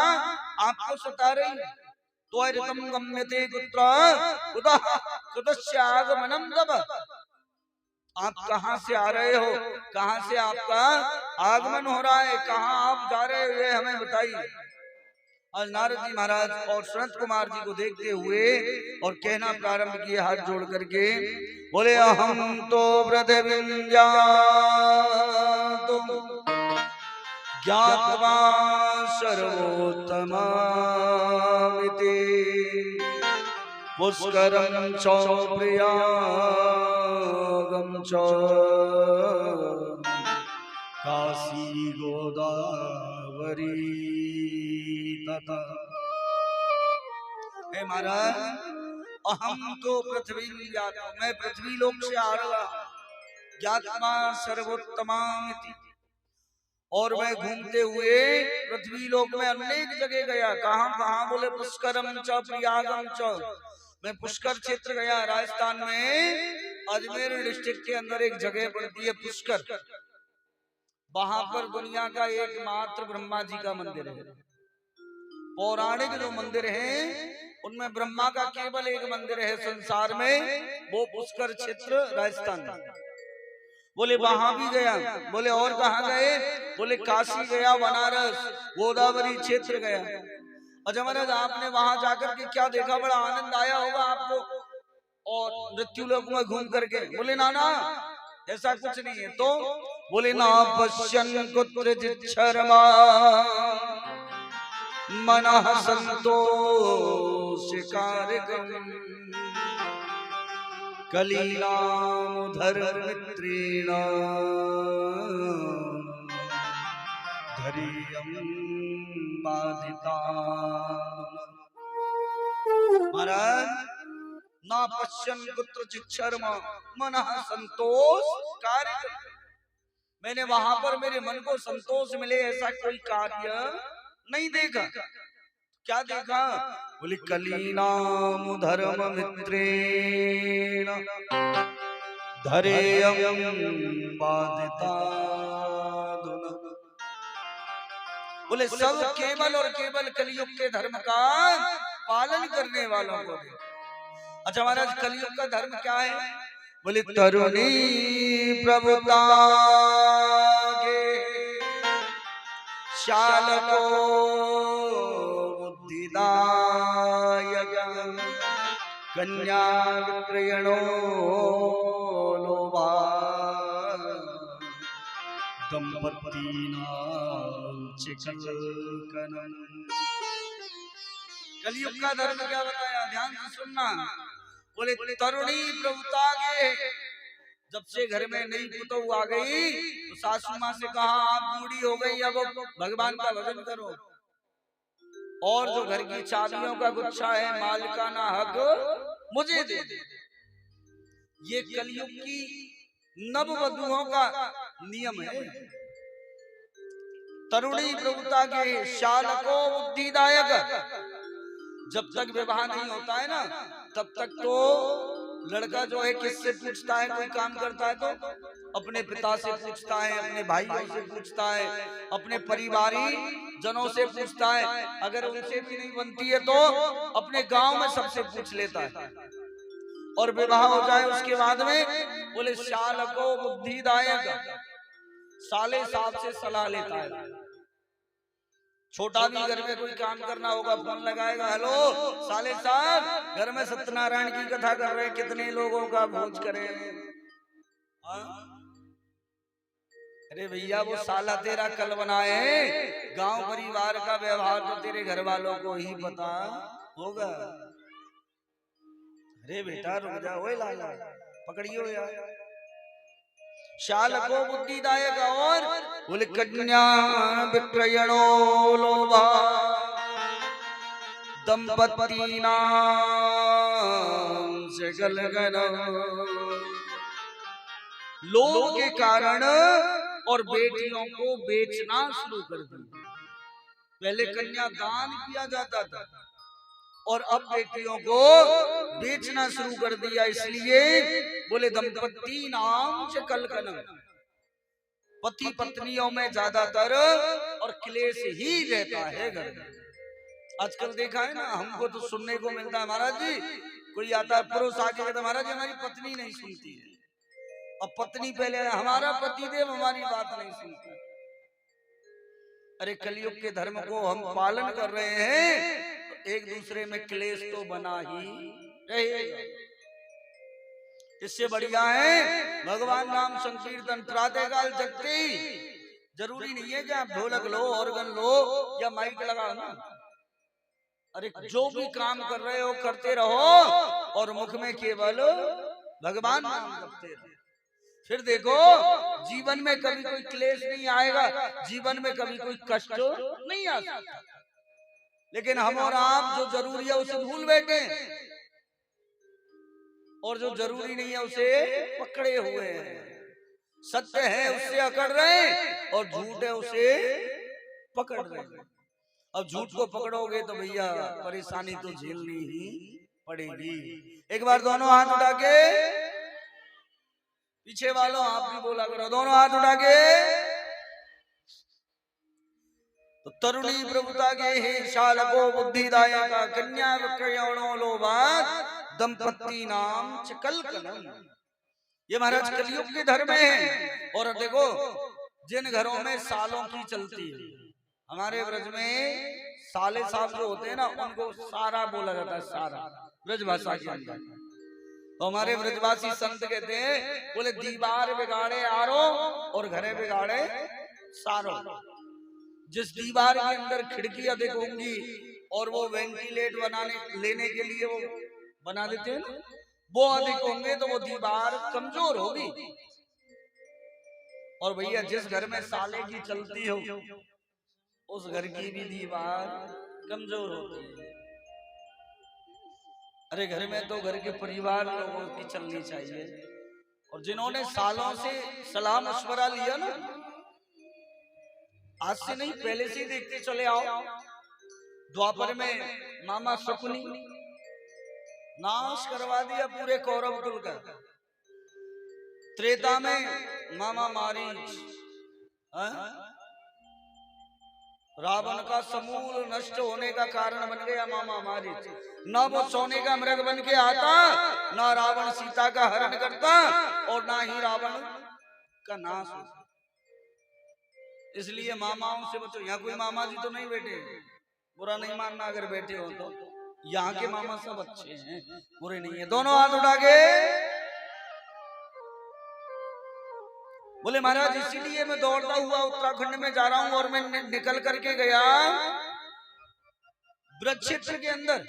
आपको सता रही है? त्वरितं गम्यते कुत्र कुतश्चागमनं तव। आप कहाँ से आ रहे हो? कहाँ से आपका आगमन हो रहा है? कहाँ आप जा रहे हो ये हमें बताइए। और नारद जी महाराज और सनत कुमार जी को देखते हुए और कहना प्रारंभ किए हाथ जोड़ करके, बोले अहम तो पृथिवीं जातुं ज्ञात्वा सर्वोत्तमामिति पुष्करं च प्रयागं च काशी गोदावरी तथा। हे महाराज, अहम तो पृथ्वी जाता, मैं पृथ्वी लोक से आ रहा, ज्ञात्वा सर्वोत्तमामिति, और मैं घूमते हुए पृथ्वी लोक में अनेक जगह गया। कहां कहां? बोले पुष्करम च प्रयागम च, मैं पुष्कर क्षेत्र गया। राजस्थान में अजमेर डिस्ट्रिक्ट के अंदर एक जगह पड़ती है पुष्कर, वहां पर दुनिया का एकमात्र ब्रह्मा जी का मंदिर है। पौराणिक जो मंदिर हैं उनमें ब्रह्मा का केवल एक मंदिर है संसार में, वो पुष्कर क्षेत्र राजस्थान में। बोले वहां भी गया। बोले और कहाँ गए? बोले काशी गया, बनारस, गोदावरी क्षेत्र गया। अच्छा महाराज, आपने वहां जाकर के क्या देखा? बड़ा आनंद आया होगा आपको और मृत्यु लोक में घूम करके। बोले ना ना, ऐसा कुछ नहीं है। तो बोले ना पश्यन् कुत्रचित् शर्मा मनः संतोष कारकम् कलीनाम धर्ममित्रेण धैर्यं बाधिता। महाराज ना पश्यन् कुत्रचित् शर्म मनः संतोष कार्य, मैंने वहां पर मेरे मन को संतोष मिले ऐसा कोई कार्य नहीं देखा। क्या देखा? बोले कलीनाम धर्म मित्रेण धैर्यं बाधिता। बोले सब केवल और केवल कलयुग के धर्म का पालन करने वालों को। अच्छा महाराज कलयुग का धर्म क्या है? बोले तरुणी प्रभुता के शालको बुद्धिदायक कन्या विक्रयणो लोभा दंपतीनां चिकलकनम। कलयुग का धर्म क्या बताया? ध्यान से सुनना। बोले तरुणी प्रभुता के, जब से घर में नई पुतहू आ गई तो सासू माँ से कहा आप बूढ़ी हो गई, अब भगवान का भजन करो, और जो घर की चाबियों का गुच्छा है मालिकाना हक मुझे दे दे। ये कलयुग की नववधुओं का नियम है। तरुणी प्रभुता के शालको बुद्धिदायक, जब तक विवाह नहीं होता है ना तब तक तो लड़का जो है किससे पूछता है? कोई काम करता है तो अपने पिता से पूछता है, अपने भाइयों से पूछता है, अपने परिवारी जनों से पूछता है, अगर उनसे भी नहीं बनती है तो अपने गांव में सबसे पूछ लेता है, और विवाह हो जाए उसके बाद में बोले शालको बुद्धिदायक, साले साहब से सलाह लेता है। छोटा भी घर में कोई काम करना होगा फोन लगाएगा, हेलो साले साहब घर में सत्यनारायण की कथा कर रहे हैं, कितने लोगों का भोज करें? अरे भैया वो साला तेरा कल बनाए, गांव परिवार का व्यवहार तो तेरे घर वालों को ही पता होगा। अरे बेटा रुक जा, ओए लाला पकड़ियो यार। शालको बुद्धिदायक और बोले कन्या विक्रयणो लोभा दंपतीनां चिकलकनम। लोभ के कारण और बेटियों को बेचना शुरू कर दिया। पहले कन्या दान किया जाता था और अब बेटियों को बेचना शुरू कर दिया, इसलिए बोले दंपति नाम चिकलकनम। पति पत्नियों में ज्यादातर और क्लेश ही रहता है घर में। आजकल देखा है ना, हमको तो सुनने को मिलता है महाराज जी, कोई आता है पुरुष आके कहता महाराज जी हमारी पत्नी नहीं सुनती है, और पत्नी पहले हमारा पतिदेव हमारी बात नहीं सुनता। अरे कलयुग के धर्म को हम पालन कर रहे हैं, एक दूसरे में क्लेश तो बना ही रहेगा। इससे बढ़िया है भगवान नाम संकीर्तन प्रातःकाल जगते ही। जरूरी नहीं है कि आप ढोलक लो, ऑर्गन लो या माइक लगाओ ना। अरे जो भी काम कर रहे हो करते रहो और मुख में केवल भगवान नाम जपते रहो। फिर देखो जीवन में कभी कोई क्लेश नहीं आएगा, जीवन में कभी कोई कष्ट नहीं आ सकता। लेकिन हम और आप जो जरूरी है उसे भूल बैठे और जो जरूरी नहीं है उसे पकड़े हुए हैं। सत्य है उससे अकड़ रहे और झूठ है उसे पकड़ रहे। अब झूठ को पकड़ोगे तो भैया परेशानी तो झेलनी ही पड़ेगी। एक बार दोनों हाथ उठा के, पीछे वालों आप भी बोला करो, दोनों हाथ उठा के। तो तरुणी प्रभुता के हे शालको बुद्धिदायक कन्या विक्रयणो लोभात दंपति नाम चिकलकनम। ये महाराज कलयुग के धर्म है। और देखो जिन घरों में सालों की चलती है, हमारे ब्रज में साले साहब जो होते हैं ना उनको सारा बोला जाता है, सारा ब्रज भाषा के अंदर। तो हमारे ब्रजवासी संत कहते हैं बोले दीवार बिगाड़े आरो और घरे बिगाड़े सारो। जिस दीवार के अंदर खिड़की अधिक होंगी और वो वेंटिलेट बनाने लेने के लिए वो बना देते हैं ना, वो अधिक होंगे तो वो दीवार कमजोर होगी। और भैया जिस घर में साले की चलती हो उस घर की भी दीवार कमजोर होती है। अरे घर में तो घर के परिवार लोगों की चलनी चाहिए। और जिन्होंने सालों से सलाह मशवरा लिया ना, आज से नहीं पहले से ही देखते चले आओ। द्वापर में मामा शकुनी नाश करवा दिया पूरे कौरव कुल का। त्रेता में मामा मारीच रावण का समूल नष्ट होने का कारण बन गया मामा मारीच। ना वो सोने का मृग बन के आता, ना रावण सीता का हरण करता और ना ही रावण का नाश होता। इसलिए मामाओं से बचो। यहाँ कोई मामा जी तो नहीं बैठे, बुरा नहीं मानना अगर बैठे हो तो। यहाँ के मामा सब अच्छे हैं, बुरे नहीं है। दोनों हाथ उठा के बोले महाराज इसीलिए मैं दौड़ता हुआ उत्तराखंड में जा रहा हूं। और मैं निकल करके गया ब्रज क्षेत्र के अंदर।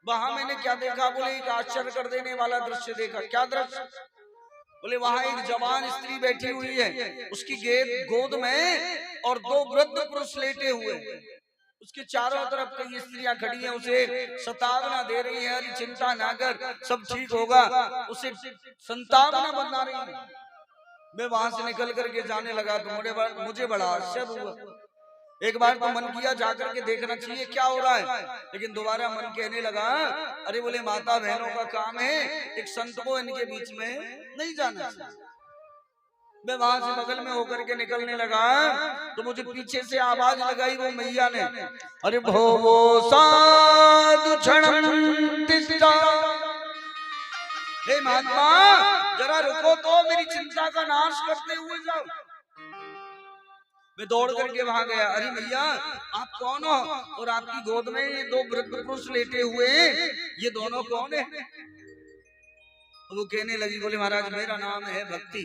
वहां मैंने क्या देखा? बोले एक आश्चर्य कर देने वाला दृश्य देखा। क्या दृश्य? बोले वहां एक जवान स्त्री बैठी हुई है, उसकी गोद में और दो वृद्ध पुरुष लेटे हुए। उसके चारों तरफ कई स्त्रियां खड़ी हैं, उसे सतावना दे रही है। अरे चिंता ना कर, सब ठीक होगा। उसे संतावना बना रही है। मैं वहां से निकल करके जाने लगा तो मुझे बड़ा आश्चर्य हुआ। एक बार तो मन किया जाकर के देखना चाहिए क्या हो रहा है, लेकिन दोबारा मन कहने लगा अरे बोले माता बहनों का काम है, एक संत को इनके बीच में नहीं जाना। मैं वहां से बगल में होकर के निकलने लगा तो मुझे पीछे से आवाज लगाई वो मैया ने, अरे भो साधु हे महात्मा जरा रुको तो, मेरी चिंता का नाश करते हुए जाओ। मैं दौड़ करके वहां गया। अरे भैया आप कौन हो? और आपकी गोद में ये दो वृद्ध पुरुष लेटे हुए हैं, ये दोनों कौन है? वो कहने लगी, बोले महाराज मेरा नाम है भक्ति।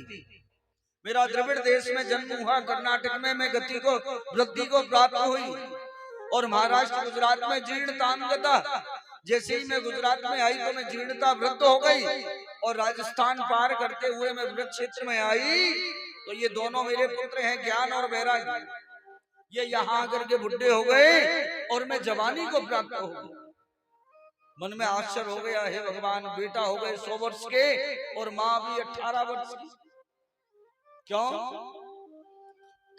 मेरा द्रविड़ देश में जन्म हुआ, कर्नाटक में मैं गति को वृद्धि को प्राप्त हुई और महाराष्ट्र गुजरात में जीर्णताम गता। जैसे ही मैं गुजरात में आई तो मैं जीर्णता वृद्ध हो गई और राजस्थान पार करते हुए मैं ब्रज क्षेत्र में आई तो ये दोनों मेरे पुत्र हैं ज्ञान और वैराग्य। ये यहाँ आकर के बुढ़े हो गए और मैं जवानी को प्राप्त हो गई। मन में आश्चर्य हो गया, हे भगवान बेटा हो गए 100 वर्ष के और माँ भी 18 वर्ष की। क्यों?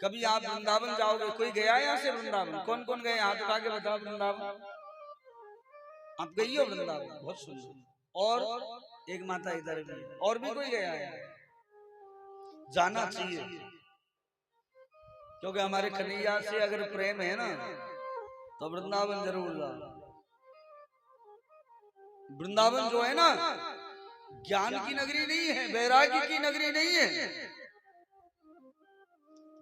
कभी आप वृंदावन जाओगे, कोई गया यहाँ से वृंदावन? कौन कौन गए हाथ उठा के बताओ। वृंदावन आप गई हो? वृंदावन बहुत सुंदर। और एक माता इधर भी, और भी कोई गया है? जाना चाहिए, क्योंकि हमारे कन्हैया से अगर प्रेम है ना तो वृंदावन जरूर जाओ। वृंदावन जो है ना ज्ञान की नगरी नहीं है, वैराग्य की नगरी नहीं है।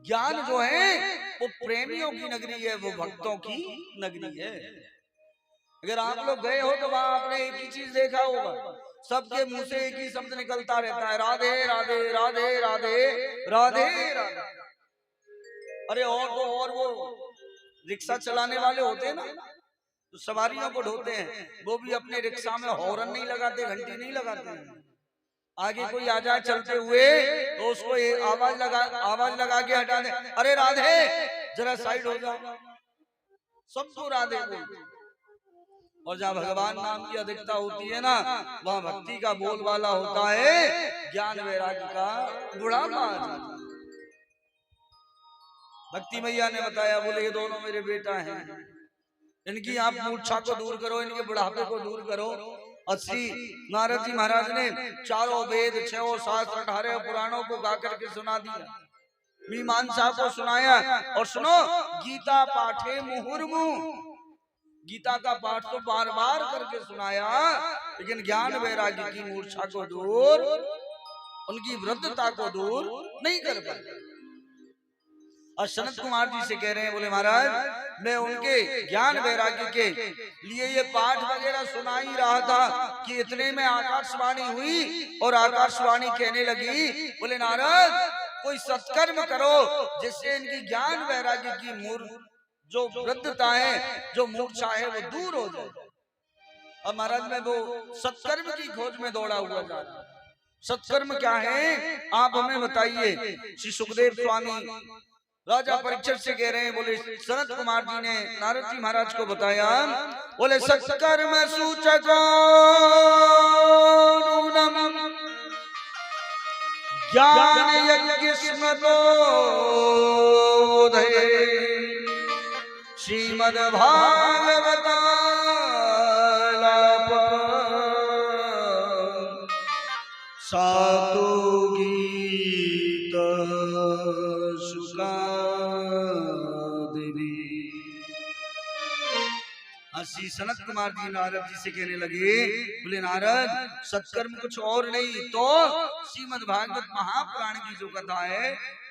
ज्ञान जो है वो प्रेमियों की नगरी है, वो भक्तों की नगरी है। अगर आप लोग गए हो तो वहां आपने एक ही चीज देखा होगा, सबके मुंह से एक ही शब्द निकलता रहता है, राधे राधे राधे राधे राधे राधे। अरे और तो और वो रिक्शा चलाने वाले होते हैं ना, तो सवारियों को ढोते हैं, वो भी अपने रिक्शा में हॉर्न नहीं लगाते, घंटी नहीं लगाते हैं। आगे कोई आ जाए चलते हुए तो उसको आवाज लगा के हटा दे, अरे राधे जरा साइड हो जाओ, सबको राधे बोलते। और जहाँ भगवान नाम की अधिकता होती है ना वहाँ भक्ति का बोलबाला होता है, ज्ञान वैराग्य का बुढ़ापा। भक्ति मैया ने बताया, बोले ये दोनों मेरे बेटा हैं, इनकी आप मूर्छा को दूर करो, इनके बुढ़ापे को दूर करो। श्री नारद जी महाराज ने चारों वेद 6 शास्त्र 18 पुराणों को गा करके सुना दिया, मीमांसा को सुनाया। और सुनो, गीता पाठे मुहुर्मुहु, गीता का पाठ तो बार बार करके सुनाया, लेकिन ज्ञान वैराग्य की मूर्छा को दूर, उनकी वृद्धता को दूर नहीं कर पाए। और सनत कुमार जी से कह रहे हैं, बोले महाराज मैं उनके ज्ञान वैराग्य के लिए ये पाठ वगैरह सुना ही रहा था कि इतने में आकाशवाणी हुई और आकाशवाणी कहने लगी, बोले नारद कोई सत्कर्म करो जिससे इनकी ज्ञान वैराग्य की जो वृद्धता है, जो मूर्छा है, वो दूर हो जाए। अब महाराज में वो सत्कर्म की खोज में दौड़ा हुआ जा रहा है। सत्कर्म क्या है आप हमें बताइए। श्री सुखदेव स्वामी राजा परीक्षित से कह रहे हैं, बोले सनत कुमार जी ने नारद जी महाराज को बताया, बोले सत्कर्म सूचक ज्ञान यज्ञ स्मृतोदय श्रीमद् भागवतालाप सातु गीत सुखादिनी। श्री सनत कुमार जी नारद जी से कहने लगे, बोले नारद सत्कर्म कुछ और नहीं तो श्रीमद् भागवत महापुराण की जो कथा है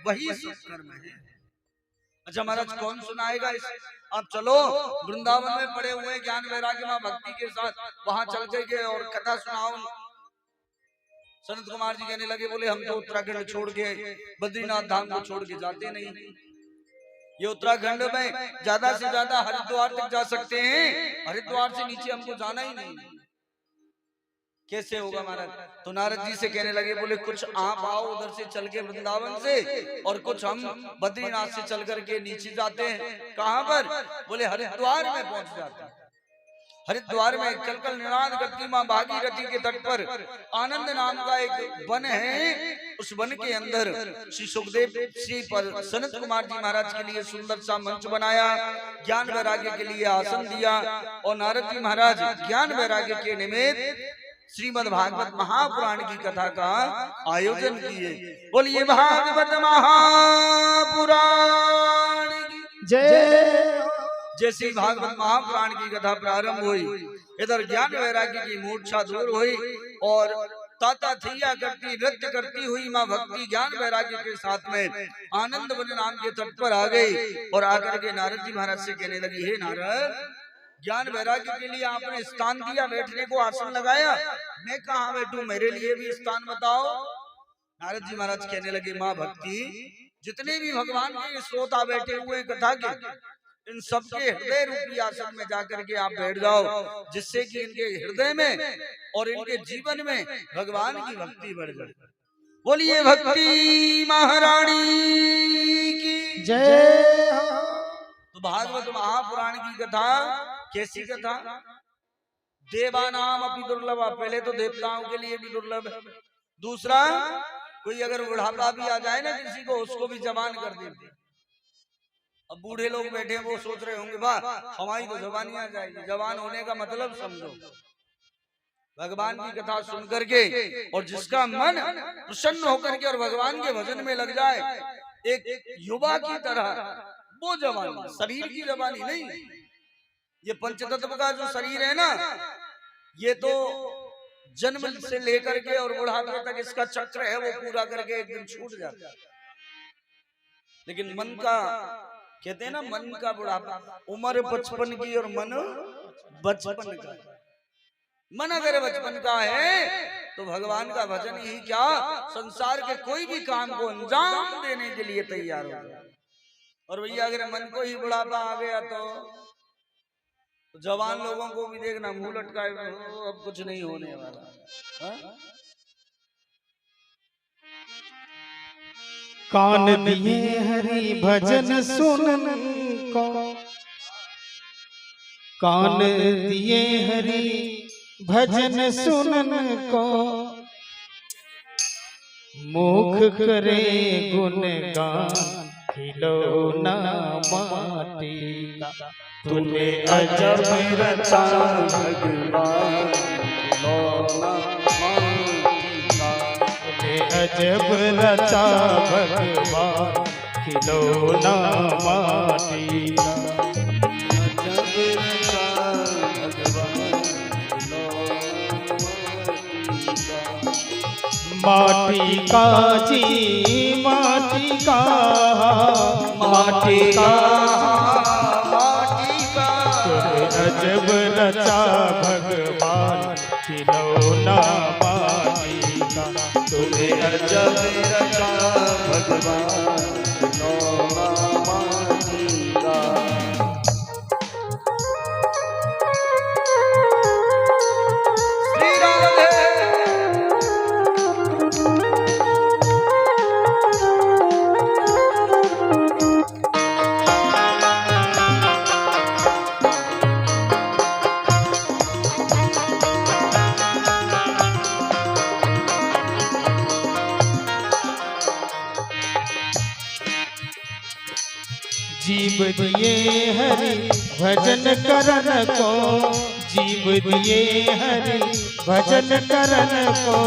वही सत्कर्म है। अच्छा महाराज कौन सुनाएगा इस? आप चलो वृंदावन में पड़े हुए ज्ञान वैराग्य में भक्ति के साथ वहां चल के और कथा सुनाओ। सनत कुमार जी कहने लगे, बोले हम तो उत्तराखंड छोड़ के बद्रीनाथ धाम को छोड़ के जाते नहीं। ये उत्तराखंड में ज्यादा से ज्यादा हरिद्वार तक जा सकते हैं, हरिद्वार से नीचे हमको जाना ही नहीं। कैसे होगा महाराज? तो नारद जी से कहने लगे, बोले कुछ आप आओ उधर से चल के वृंदावन से, और कुछ हम बद्रीनाथ से चल करके नीचे जाते हैं। कहां पर? बोले हरिद्वार में पहुंच जाते हैं। हरिद्वार में कलकल निनाद करती मां भागीरथी के तट पर आनंद नाम का एक वन है। उस वन के अंदर श्री सुखदेव श्री पर सनत कुमार जी महाराज के लिए सुंदर सा मंच बनाया, ज्ञान वैराग्य के लिए आसन दिया, और नारद जी महाराज ज्ञान वैराग्य के निमित्त श्रीमद् भागवत महापुराण की कथा का आयोजन किए। बोलिए भागवत महापुराण की जय। जैसी भागवत महापुराण की कथा प्रारंभ हुई, इधर ज्ञान वैराग्य की मूर्छा दूर हुई और ताता थैया करती नृत्य करती हुई माँ भक्ति ज्ञान वैराग्य के साथ में आनंद वन नाम के तट पर आ गई और आकर के नारद जी महाराज से कहने लगी, हे नारद ज्ञान वैराग्य के लिए आपने स्थान दिया, बैठने को आसन लगाया, मैं कहाँ बैठूं, मेरे लिए भी स्थान बताओ। नारद जी महाराज कहने लगे, माँ भक्ति जितने भी भगवान के श्रोता बैठे हुए कथा के, इन सबके हृदय रूपी आसन में जाकर के आप बैठ जाओ, जिससे कि इनके हृदय में और इनके जीवन में भगवान की भक्ति बढ़ जाए। बोलिए भक्ति महारानी की जय। तो भागवत महापुराण की कथा कैसी कथा? देवानाम अपि दुर्लभ, पहले तो देवताओं के लिए भी दुर्लभ है। दूसरा, कोई अगर बुढ़ापा भी आ जाए ना किसी को, उसको भी जवान कर देते। अब बूढ़े लोग बैठे वो सोच रहे होंगे, वाह हमारी तो जवानी आ जाएगी। जवान होने का मतलब समझो, भगवान की कथा सुन करके और जिसका मन प्रसन्न होकर के और भगवान के भजन में लग जाए, एक युवा की तरह, वो जवानी, शरीर की जवानी नहीं। ये पंचतत्व का जो शरीर है ना, ये तो जन्म से लेकर के और बुढ़ापे तक इसका चक्र है, वो पूरा करके एक दिन छूट जाता है। लेकिन मन का, कहते हैं ना, मन का बुढ़ापा, उम्र 55 की और मन बचपन का। मन अगर बचपन का है तो भगवान का भजन ही क्या, संसार के कोई भी काम को अंजाम देने के लिए तैयार हो जाए। और भैया अगर मन को ही बुढ़ापा आ गया तो जवान लोगों को भी देखना मुंह लटकाए, अब कुछ नहीं होने वाला। कान दिए हरि भजन सुनन को, कान दिए हरि भजन सुनन को, मुख करे गुणगान खिलौना माटी का। तूने अजब रचा भगवान खिलौना माटी का, तूने अजब रचा भगवान खिलौना माटी का। अजब रचा भगवान माटी का जी, माटी का, माटी का, माटी का। अजब रचा भगवान खिलौना माटी का। तूने अजब रचा भगवान जीव दिए हरि भजन करन को, जीव दिए हरि भजन करन को,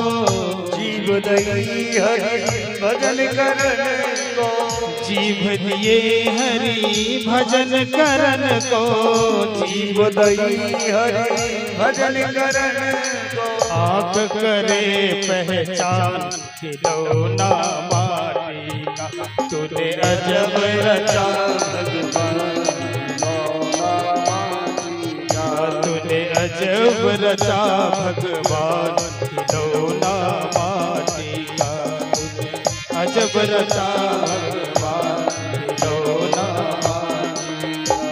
जीव दई हरि भजन करन को, जीव दिए हरि भजन करन को, जीव दई हरि भजन करन को। आँख करे पहचान खिलौना माटी का, तूने अजब रचा भगवान तूने अजब रचा भगवान खिलौना माटी का, तूने अजब रचा भगवान खिलौना माटी का।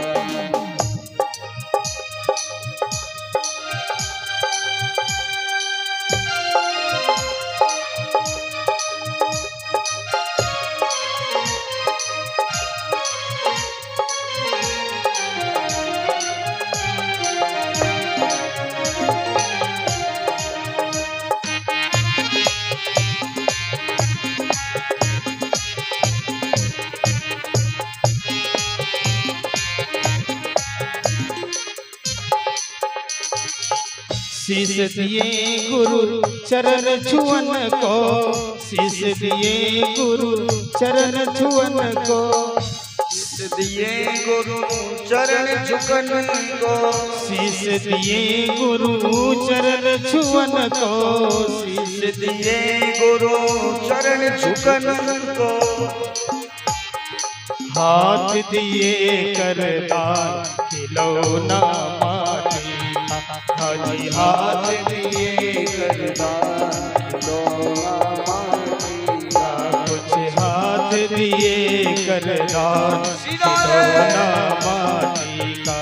शीश दिए गुरु चरण छुअन को, शीश दिए गुरु चरण छुअन को, दिए गुरु चरण झुकन को, शीश दिए गुरु चरण छुअन को, शीश दिए गुरु चरण झुकन को। हाथ दिए करदान खिलौना माटी का, हाजी हाथ दिए करदान खिलौना माटी का, कुछ हाथ दिए करदान खिलौना माटी का,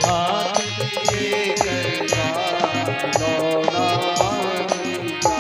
हाथ दिए करदान खिलौना माटी का।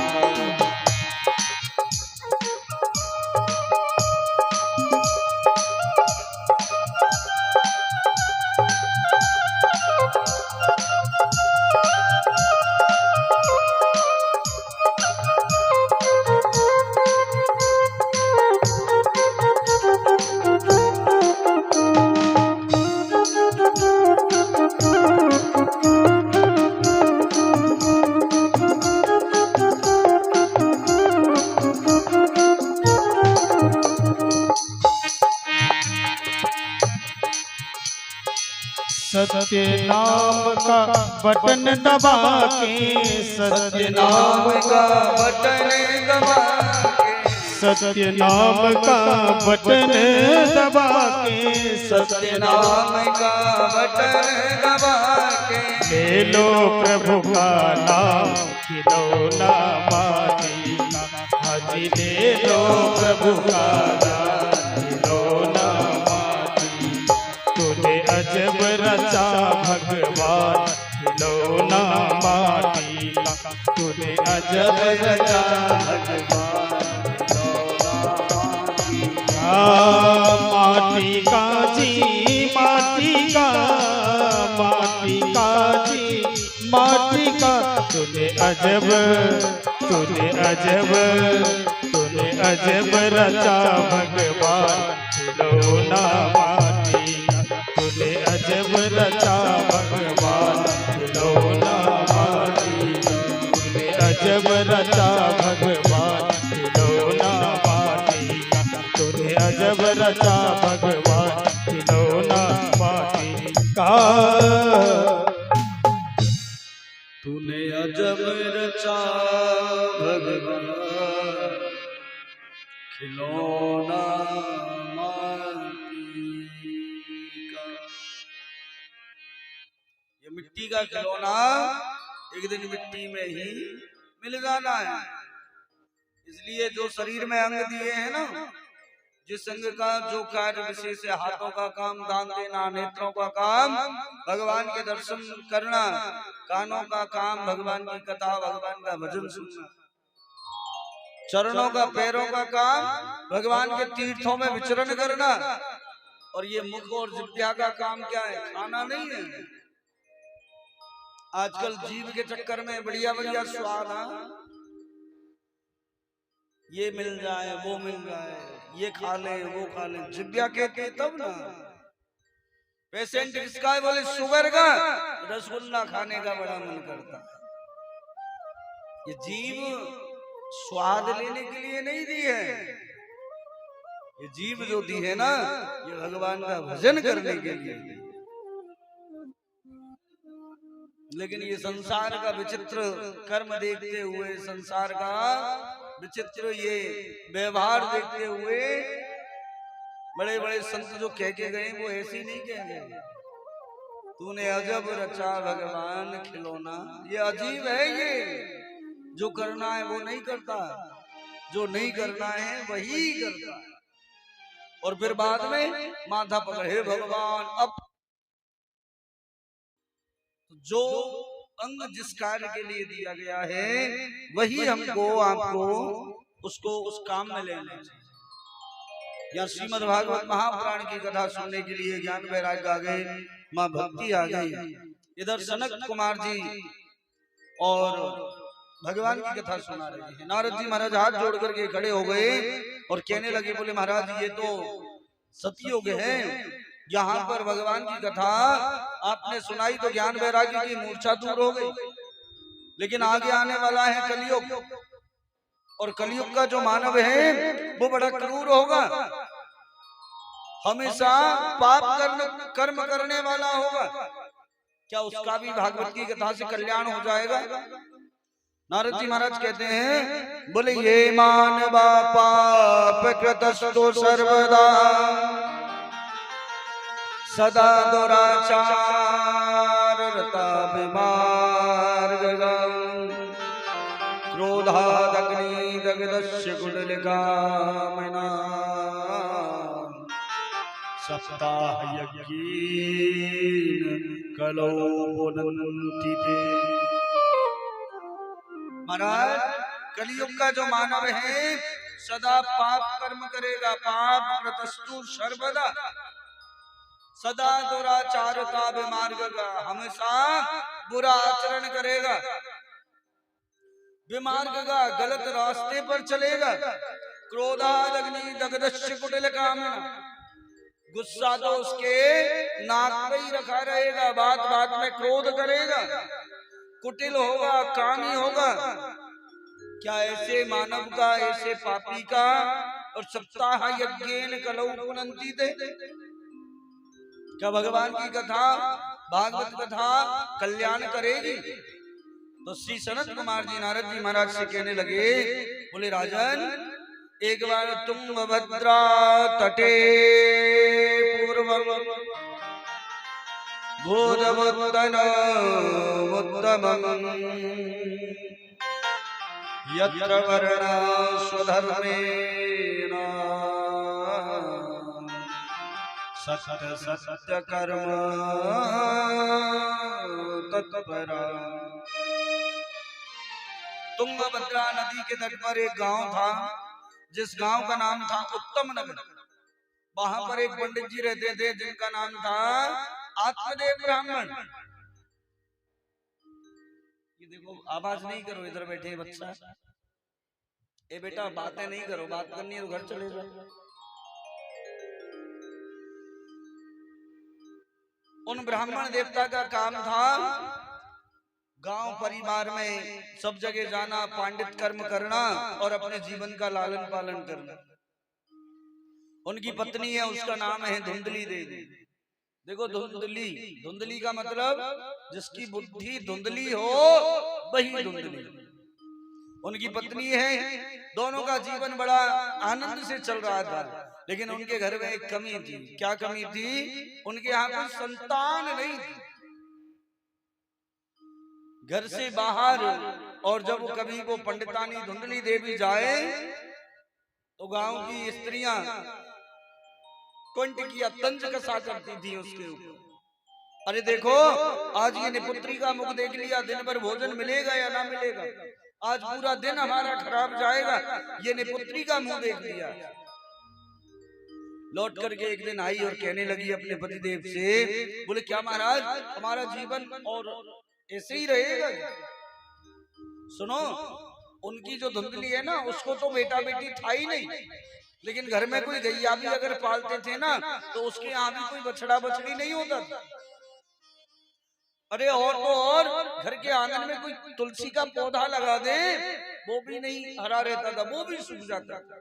सत्य नाम का बटन दबा के, सत्य नाम का बटन दबा के, सत्य नाम का बटन दबा के, सत्य नाम का बटन दबा के। ले लो प्रभु का नाम खिलौना माटी का, हाजी ले लो प्रभु का नाम खिलौना माटी, तूने अजब रचा भगवान खिलौना माटी का, तूने अजब रचा भगवान खिलौना माटी का। माटी का जी माटी का, माटी का जी माटी का, तूने अजब तूने अजब तूने अजब रचा भगवान खिलौना माटी का, तूने अजब रचा भगवान खिलौना माटी का, तूने अजब रचा भगवान खिलौना माटी का, तूने अजब रचा भगवान खिलौना माटी का। तूने अजब रचा भगवान खिलौना माटी का। ये मिट्टी का खिलौना एक दिन मिट्टी में ही मिल जाना है। इसलिए जो शरीर में अंग दिए हैं ना, जिस अंग का जो कार्य विशेष है, हाथों का काम दान देना, नेत्रों का काम भगवान के दर्शन करना, कानों का काम भगवान की कथा भगवान का भजन सुनना, चरणों का पैरों का काम भगवान के तीर्थों में विचरण करना, और ये मुख और जिह्वा का काम क्या है? खाना नहीं है। आजकल जीव के चक्कर में बढ़िया बढ़िया स्वाद, ये मिल जाए वो मिल जाए, ये खा ले वो खा ले, जिब्या कहते तब ना। पेशेंट किसका है? बोले शुगर का, रसगुल्ला खाने का बड़ा मन करता है। ये जीव स्वाद लेने के लिए नहीं दी है, ये जीव जो दी है ना, ये भगवान का भजन करने के लिए। लेकिन ये संसार का विचित्र कर्म देखते हुए, संसार का विचित्र ये व्यवहार देखते हुए, बड़े बड़े संत जो कह के गए वो ऐसे नहीं कह गए, तूने अजब रचा भगवान खिलौना। ये अजीब है, ये जो करना है वो नहीं करता, जो नहीं करना है वही करता है। और फिर बाद में माथा पकड़े भगवान। अब जो अंग जिस कार्य के लिए दिया गया है वही हमको आपको उसको उस काम में लेना चाहिए। या श्रीमद् भागवत महापुराण की कथा सुनने के लिए ज्ञान वैराग्य आ गए, माँ भक्ति आ गई। इधर सनत कुमार जी और भगवान की कथा सुना रहे हैं। नारद जी महाराज हाथ जोड़ करके खड़े हो गए और कहने लगे, बोले महाराज ये तो सतयुग है, यहाँ पर भगवान की कथा आपने सुनाई तो ज्ञान वैराग्य की मूर्छा दूर हो गई, लेकिन आगे आने वाला है कलयुग, और कलयुग का जो मानव है वो बड़ा क्रूर होगा, हमेशा पाप कर्म करने वाला होगा। क्या उसका भी भागवत की कथा से कल्याण हो जाएगा? नारद जी महाराज कहते हैं, बोले ये मानवा पाप कृतस्तु सर्वदा सदा दुराचार रता विमार्गं क्रोधादग्नि दग्धस्य कुंडलिकामना सप्ताह यज्ञेन कलौ पुनन्ति ते। महाराज कलयुग का जो मानव है सदा पाप कर्म करेगा, पाप प्रतस्तु सर्वदा सदा दुराचारता विमार्ग का, हमेशा बुरा आचरण करेगा, विमार्ग का गलत रास्ते पर चलेगा। क्रोधादग्नि दग्धस्य कुटिलकामना, गुस्सा तो उसके नाक पे ही रखा रहेगा, बात बात में क्रोध करेगा, कुटिल होगा, कामी होगा। क्या ऐसे मानव का, ऐसे पापी का और सप्ताह यज्ञेन कलौ पुनन्ति ते, क्या भगवान की कथा, भागवत कथा कल्याण करेगी? तो श्री सनत कुमार जी नारद जी महाराज से कहने लगे, बोले राजन एक बार तुंगभद्रा तटे पूर्वम भूतमुत्तमम् यत्र वर्णा स्वधर्मेण सत्य सत्य कर्म तत्परा। तुंगभद्रा नदी के तट पर एक गांव था, जिस गांव का नाम था उत्तम नगर। वहां पर एक पंडित जी रहते थे जिनका नाम था आत्मदेव ब्राह्मण। ये देखो आवाज नहीं करो, इधर बैठे बच्चा, ए बेटा बातें नहीं करो, बात करनी है तो घर चले जाओ। उन ब्राह्मण देवता का काम था गांव परिवार में सब जगह जाना, पांडित कर्म करना और अपने जीवन का लालन पालन करना। उनकी पत्नी है, उसका नाम है धुंधली देवी। देखो धुंधली, धुंधली का मतलब जिसकी बुद्धि धुंधली हो वही धुंधली। उनकी पत्नी है, दोनों का जीवन बड़ा आनंद से चल रहा था, लेकिन उनके घर में एक कमी थी। क्या कमी थी? उनके यहाँ कोई संतान नहीं थी। घर से बाहर, और जब कभी वो पंडितानी धुंधली देवी जाए तो गांव की स्त्रियां कंठ की तंज कसा करती थी उसके ऊपर। अरे देखो आज ये निपुत्री का मुख देख लिया, दिन भर भोजन मिलेगा या ना मिलेगा, आज पूरा दिन हमारा खराब जाएगा, ये निपुत्री का मुंह देख लिया। लौट करके एक दिन आई और कहने लगी अपने पतिदेव से, बोले क्या महाराज हमारा जीवन और ऐसे ही रहेगा? सुनो, उनकी जो धुंधली है ना, उसको तो बेटा बेटी था ही नहीं, लेकिन घर में कोई गैया भी अगर पालते थे ना तो उसके यहाँ भी कोई बछड़ा बछड़ी नहीं होता था। अरे और तो और घर के आंगन में कोई तुलसी का पौधा लगा दे वो भी नहीं हरा रहता था, वो भी सूख जाता था।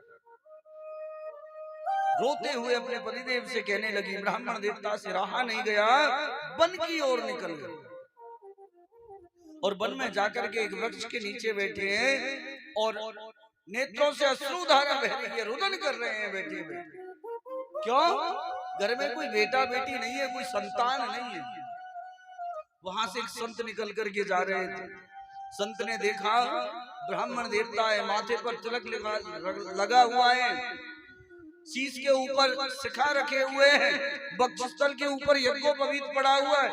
रोते हुए अपने पतिदेव से कहने लगी, ब्राह्मण देवता से रहा नहीं गया, वन की ओर निकल गए और वन में जाकर के एक वृक्ष के नीचे बैठे हैं और नेत्रों से अश्रुधारा बह रही है, रुदन कर रहे हैं बैठे बैठे। क्यों? घर में कोई बेटा बेटी नहीं है, कोई संतान नहीं है। वहां से एक संत निकल करके जा रहे थे। संत ने देखा ब्राह्मण देवता है, माथे पर तिलक लगा हुआ है, शीश के ऊपर शिखा रखे हुए हैं, वक्षस्थल के ऊपर यज्ञोपवीत पड़ा हुआ है।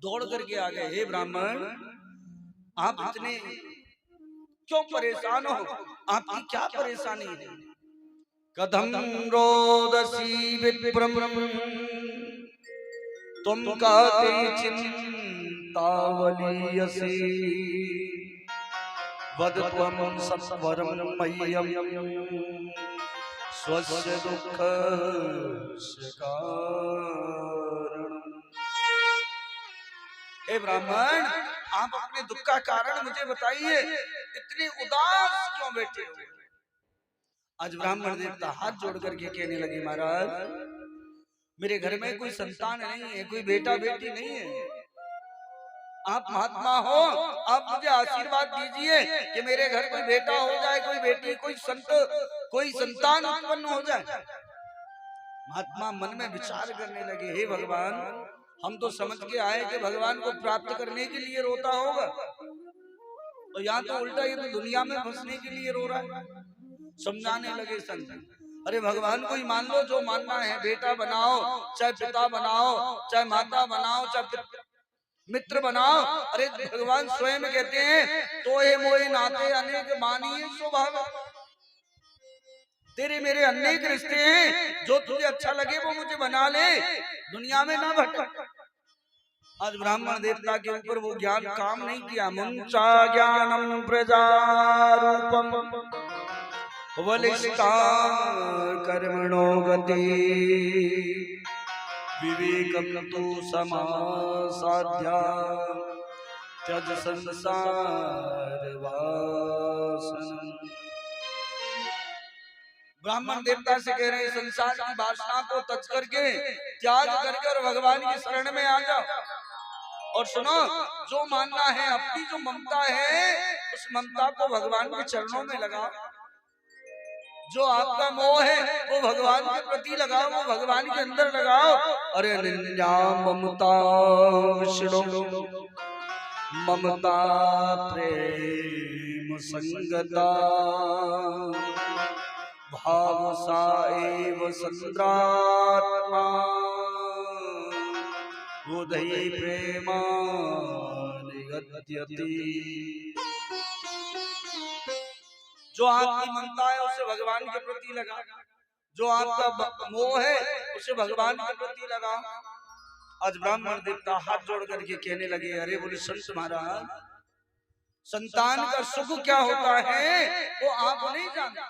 दौड़ करके आ गए, हे ब्राह्मण आप इतने क्यों परेशान हो? आपकी क्या परेशानी है? कथम रोदसी विप्रम तुम कहते चिंतावलीयसी वद त्वं सत्वरं मह्यं स्वस्य दुःख कारणम्। हे ब्राह्मण आप अपने दुख का कारण मुझे बताइए, इतने उदास क्यों बैठे हो? आज ब्राह्मण देवता हाथ जोड़ करके कहने लगे, महाराज मेरे घर में कोई संतान नहीं है, कोई बेटा बेटी नहीं है। आप महात्मा हो, आप मुझे आशीर्वाद दीजिए कि मेरे घर कोई बेटा हो जाए, कोई बेटी, कोई संत, कोई संतान उत्पन्न हो जाए। महात्मा मन में विचार करने लगे, हे भगवान हम तो समझ के आए कि भगवान को प्राप्त करने के लिए रोता होगा, तो यहाँ तो उल्टा ये तो दुनिया में फंसने के लिए रो रहा है। समझाने लगे संत, अरे भगवान को ही मान लो, जो मानना है, बेटा बनाओ, चाहे पिता बनाओ, चाहे माता बनाओ, चाहे मित्र बनाओ। अरे भगवान स्वयं कहते हैं, तो ये मोए नाते अनेक मानिए स्वभाव, तेरे मेरे अनेक रिश्ते हैं, जो तुझे अच्छा लगे वो मुझे बना ले, दुनिया में ना भटक। आज ब्राह्मण देवता के ऊपर वो ज्ञान काम नहीं किया। मुंचा ज्ञानम प्रजारूपम वलिष्ठा कर्मणो गति विवेकम तु समासाध्या त्यज संसार वासनम। ब्राह्मण देवता से कह रहे हैं, संसार की वासना को तज करके, त्याग करके और भगवान की शरण में आ जाओ। और सुनो, जो मानना है, अपनी जो ममता है, उस ममता को भगवान के चरणों में लगाओ। जो आपका मोह है वो भगवान के प्रति लगाओ, वो भगवान के अंदर लगाओ। अरे निन्या ममता विष्णु ममता प्रेम संगता भाव सा एव संद्रात्मा उदय प्रेमा निगत्यति। जो आपकी ममता है उसे भगवान के प्रति लगा, जो आपका मोह है उसे भगवान के प्रति लगा। आज ब्राह्मण देवता हाथ जोड़ करके कहने लगे, अरे बोले संत महाराज, संतान का सुख क्या होता है वो आप नहीं जानते।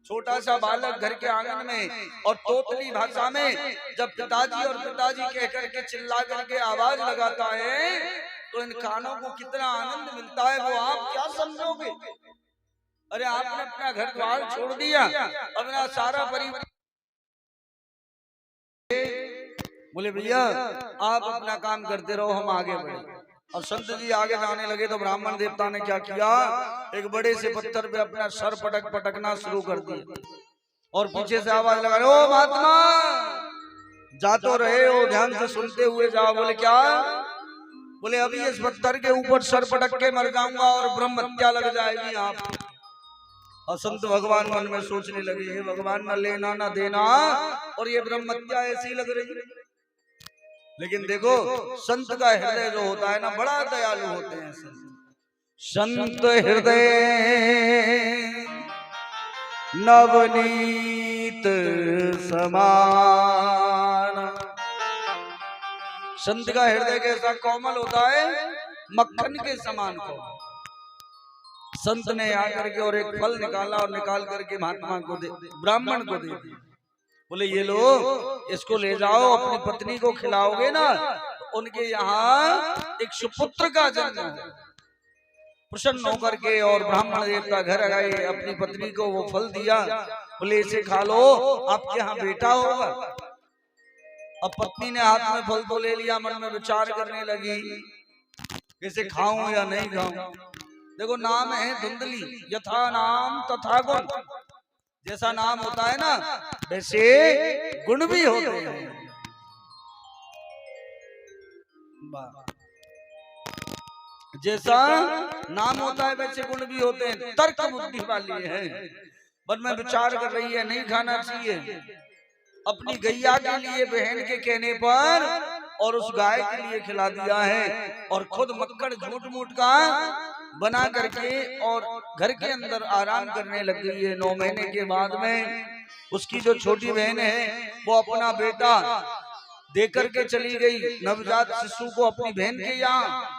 छोटा सा बालक घर के आंगन में और तोतली भाषा में जब पिताजी और पिताजी कह करके चिल्ला करके आवाज लगाता है तो इन कानों को कितना आनंद मिलता है, वो आप क्या समझोगे। अरे आपने अपना घर द्वार छोड़ दिया, अपना सारा परिवार, बोले भैया आप अपना काम करते रहो, हम आगे बढ़े। और संत जी आगे जाने लगे तो ब्राह्मण देवता ने क्या किया, एक बड़े से पत्थर पे अपना सर पटकना शुरू कर दिया और पीछे से आवाज लगा रहे, ओ महात्मा जा तो रहे हो, ध्यान से सुनते हुए जाओ। बोले क्या? बोले अभी इस पत्थर के ऊपर सर पटक के मर जाऊंगा और ब्रह्म हत्या लग जाएगी आप। और संत भगवान मन में सोचने लगे, हे भगवान न लेना न देना, और ये ब्रह्म हत्या ऐसी लग रही। लेकिन देखो संत का हृदय जो होता है ना, बड़ा दयालु होते हैं संत हृदय नवनीत समान। संत का हृदय कैसा कोमल होता है, मक्खन के समान को। संत ने आकर के और एक फल निकाला और निकाल करके महात्मा को दे, ब्राह्मण को दे दिया। बोले ये लो, इसको ले जाओ, अपनी पत्नी को खिलाओगे ना, उनके यहाँ एक सुपुत्र का जन्म हो। प्रसन्न होकर के और ब्राह्मण देवता घर आए, अपनी पत्नी को वो फल दिया, बोले इसे खा लो, आपके यहाँ बेटा होगा। अब पत्नी ने हाथ में फल तो ले लिया, मन में विचार करने लगी इसे खाऊं या नहीं खाऊं। देखो नाम है धुंधली, यथा नाम तथा गुण। जैसा नाम होता है ना वैसे गुण भी होते हैं। जैसा नाम होता है वैसे गुण भी होते हैं। तर्क बुद्धि वाली है, मन में विचार कर रही है नहीं खाना चाहिए। अपनी गैया के लिए बहन के कहने पर और उस गाय के लिए खिला दिया है, और खुद मक्खन झूठ मूठ का बना करके और घर के अंदर आराम करने लग गई है। 9 महीने के बाद में उसकी जो छोटी बहन है वो अपना बेटा दे करके चली गई, नवजात शिशु को अपनी बहन के यहाँ।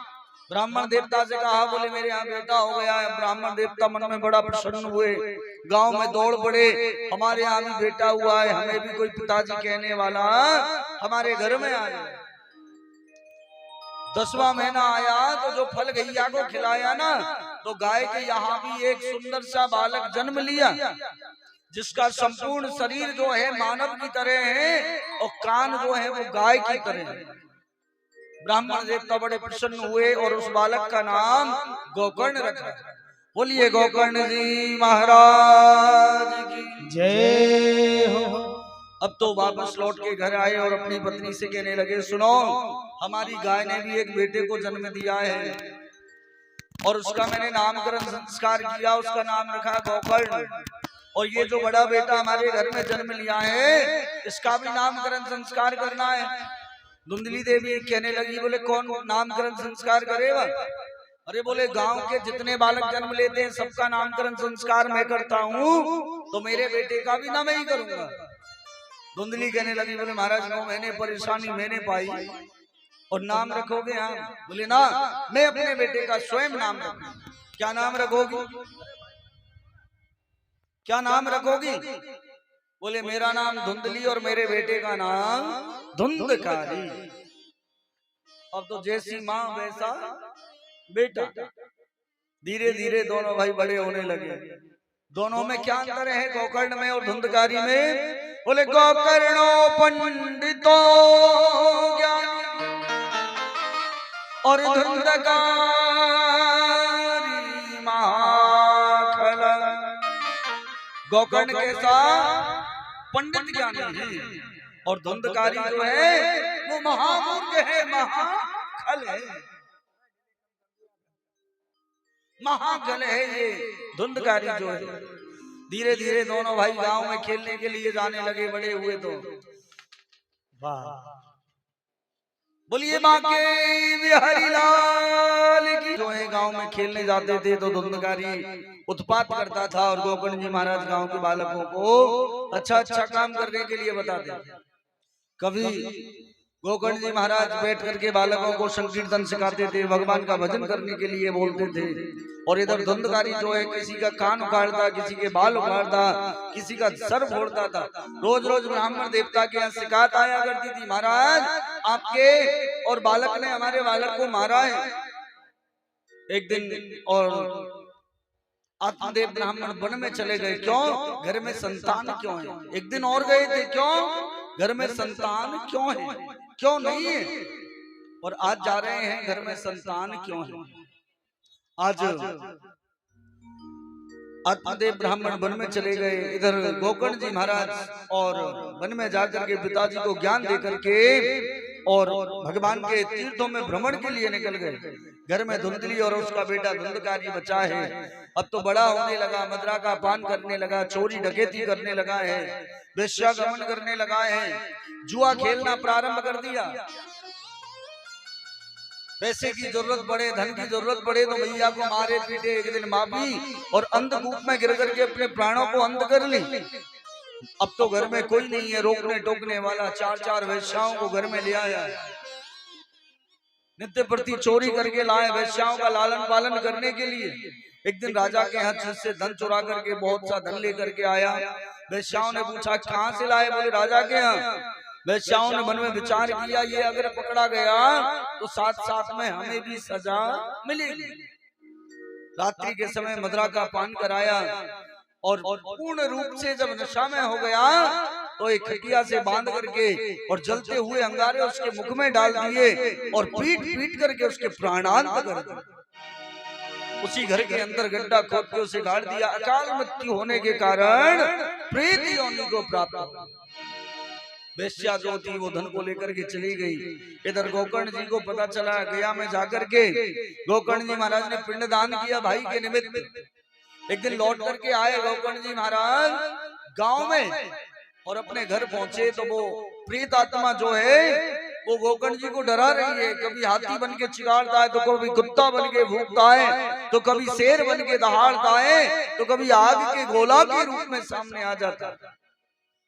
ब्राह्मण देवता से कहा, बोले मेरे यहाँ बेटा हो गया है। ब्राह्मण देवता मन में बड़ा प्रसन्न हुए, गांव में दौड़ पड़े, हमारे यहाँ भी बेटा हुआ है, हमें भी कोई पिताजी कहने वाला हमारे घर में आया। 10वां महीना आया तो जो फल गैया को खिलाया ना, तो गाय के यहाँ भी एक सुंदर सा बालक जन्म लिया, जिसका संपूर्ण शरीर जो है मानव की तरह है और कान जो है वो गाय की तरह है। ब्राह्मण देवता बड़े प्रसन्न हुए और उस बालक का नाम गोकर्ण रखा। बोलिए गोकर्ण जी महाराज की जय हो। अब तो वापस लौट के घर आए और अपनी पत्नी से कहने लगे, सुनो हमारी गाय ने भी एक बेटे को जन्म दिया है और उसका मैंने नामकरण संस्कार किया, उसका नाम रखा गोकर्ण। और ये जो बड़ा बेटा हमारे घर में जन्म लिया है इसका भी नामकरण संस्कार करना है। धुंधली देवी कहने लगी, बोले कौन नामकरण संस्कार करेगा? अरे बोले गांव के जितने बालक जन्म लेते हैं सबका नामकरण संस्कार मैं करता हूँ, तो मेरे बेटे का भी ना मैं ही करूंगा। धुंधली कहने लगी, बोले महाराज 9 महीने परेशानी मैंने पाई और नाम रखोगे आप? बोले ना, मैं अपने बेटे का स्वयं नाम रखूंगा। क्या नाम रखोगी? क्या नाम रखोगी? बोले मेरा नाम धुंधली और मेरे बेटे का नाम धुंधकारी। अब तो जैसी माँ वैसा बेटा। धीरे धीरे दोनों भाई बड़े होने लगे। दोनों में क्या अंतर है गोकर्ण में और धुंधकारी में? बोले गोकर्णो पंडितो ज्ञानी और धुंधकारी महाखल। गोकर्ण के साथ पंडित ज्ञानी है और धुंधकारी जो है वो महामूर्ख है, महाखल है, महाखल है ये धुंधकारी जो है। धीरे धीरे दोनों भाई गांव में खेलने के लिए जाने लगे, बड़े हुए तो वाह। बोलिए बांके बिहारी लाल की। जो है गांव में खेलने जाते थे तो धुंधकारी उत्पात करता था और गोकर्ण जी महाराज गांव के बालकों को अच्छा अच्छा काम करने के लिए बताते थे। कभी गोकर्ण जी महाराज बैठ करके बालकों को संकीर्तन सिखाते थे, भगवान का भजन करने के लिए बोलते थे, और इधर धुंधकारी जो है किसी का कान उखाड़ता, किसी के बाल उखाड़ता, किसी का सर फोड़ता था। रोज रोज ब्राह्मण देवता के यहाँ शिकायत आया करती थी, महाराज आपके और बालक ने हमारे बालक को मारा है। एक दिन और आत्मदेव ब्राह्मण वन में चले गए, क्यों? घर में संतान क्यों है? एक दिन और गए थे, क्यों? घर में संतान क्यों है, क्यों नहीं है? और आज जा रहे हैं, घर में संतान क्यों है? आज आत्मदेव ब्राह्मण वन में चले गए, इधर गोकर्ण जी महाराज और वन में जाकर के पिताजी को ज्ञान देकर के और भगवान के तीर्थों में भ्रमण के लिए निकल गए। घर में धुंधली और उसका बेटा धुंधकारी बचा है। अब तो बड़ा होने लगा, मदरा का पान करने लगा, चोरी डकैती करने लगा है, वेश्यागमन करने लगा है, जुआ खेलना प्रारंभ कर दिया। पैसे की जरूरत पड़े, धन की जरूरत पड़े तो भैया को मारे पीटे, एक दिन माफी और अंधकूप में गिर करके अपने प्राणों को अंत कर ली। अब तो घर में कोई नहीं है रोकने टोकने वाला, 4-4 वेश्याओं को घर में ले आया, नित्य प्रति चोरी करके लाए वेश्याओं का लालन पालन करने के लिए। एक दिन राजा के हाथ से धन चुरा करके बहुत सा धन लेकर के आया। वेश्याओं ने पूछा कहाँ से लाए? बोले राजा के यहाँ। वेश्याओं ने मन में विचार किया ये अगर पकड़ा गया तो साथ साथ में हमें भी सजा मिलेगी। रात्रि के समय मदिरा का पान कराया और पूर्ण रूप से जब नशा में हो गया तो एक खटिया से बांध करके और जलते हुए अंगारे उसके मुख में डाल दिए और पीट पीट करके उसके प्राणांत कर दिए। उसी घर के अंदर गड्ढा खोद के उसे गाड़ दिया। अकाल मृत्यु होने के कारण प्रेत योनि को प्राप्त हुआ। वेश्या जो थी वो धन को लेकर के चली गई। इधर गोकर्ण जी को पता चला, गया में जाकर के गोकर्ण जी महाराज ने पिंडदान किया भाई के निमित्त। एक दिन लौट करके आए गोकर्ण जी महाराज गांव में और अपने घर पहुंचे तो वो प्रेत आत्मा जो है वो गोकर्ण जी को डरा रही है। कभी हाथी बन के चिगाड़ता है तो कभी कुत्ता बन के भूखता है तो कभी शेर बन के दहाड़ता है तो कभी आग के गोला के रूप में सामने आ जाता है।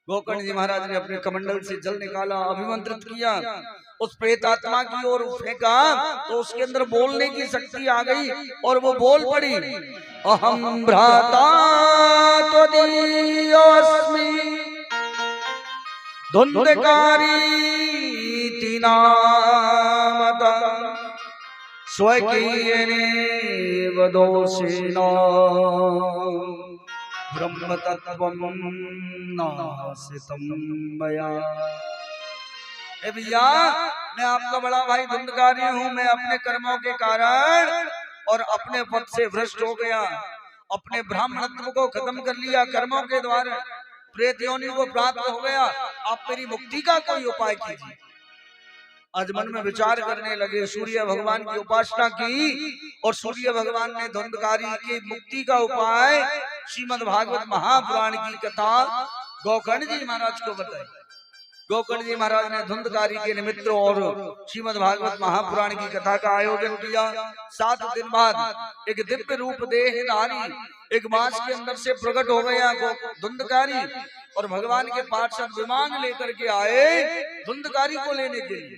गोकर्ण जी महाराज ने अपने कमंडल से जल निकाला, अभिमंत्रित किया, उस प्रेत आत्मा की ओर फेंका तो उसके अंदर बोलने की शक्ति आ गई और वो बोल पड़ी, अहम भ्राता त्वदीयोऽस्मि धुंधकारी स्वकीयेनेव दोषेण ब्रह्म तत्वं नासितं मया। ए भैया, मैं आपका बड़ा भाई धुंधकारी हूँ। मैं अपने कर्मों के कारण और अपने पद से भ्रष्ट हो गया, अपने ब्राह्मणत्व को खत्म कर लिया कर्मों के द्वारा, प्रेत योनि को प्राप्त हो गया। आप मेरी मुक्ति का कोई उपाय कीजिए। आज मन में विचार करने लगे, सूर्य भगवान की उपासना की और सूर्य भगवान ने धुंधकारी की मुक्ति का उपाय श्रीमद् भागवत महापुराण की कथा गोकर्ण जी महाराज को बताई। गोकर्ण जी महाराज ने धुंधकारी के निमित्त और श्रीमद् भागवत महापुराण की कथा का आयोजन किया। 7 दिन बाद एक दिव्य रूप देहधारी एक मास के अंदर से प्रकट हो गया धुंधकारी और भगवान के पार्षद विमान लेकर के आए धुंधकारी को लेने के लिए।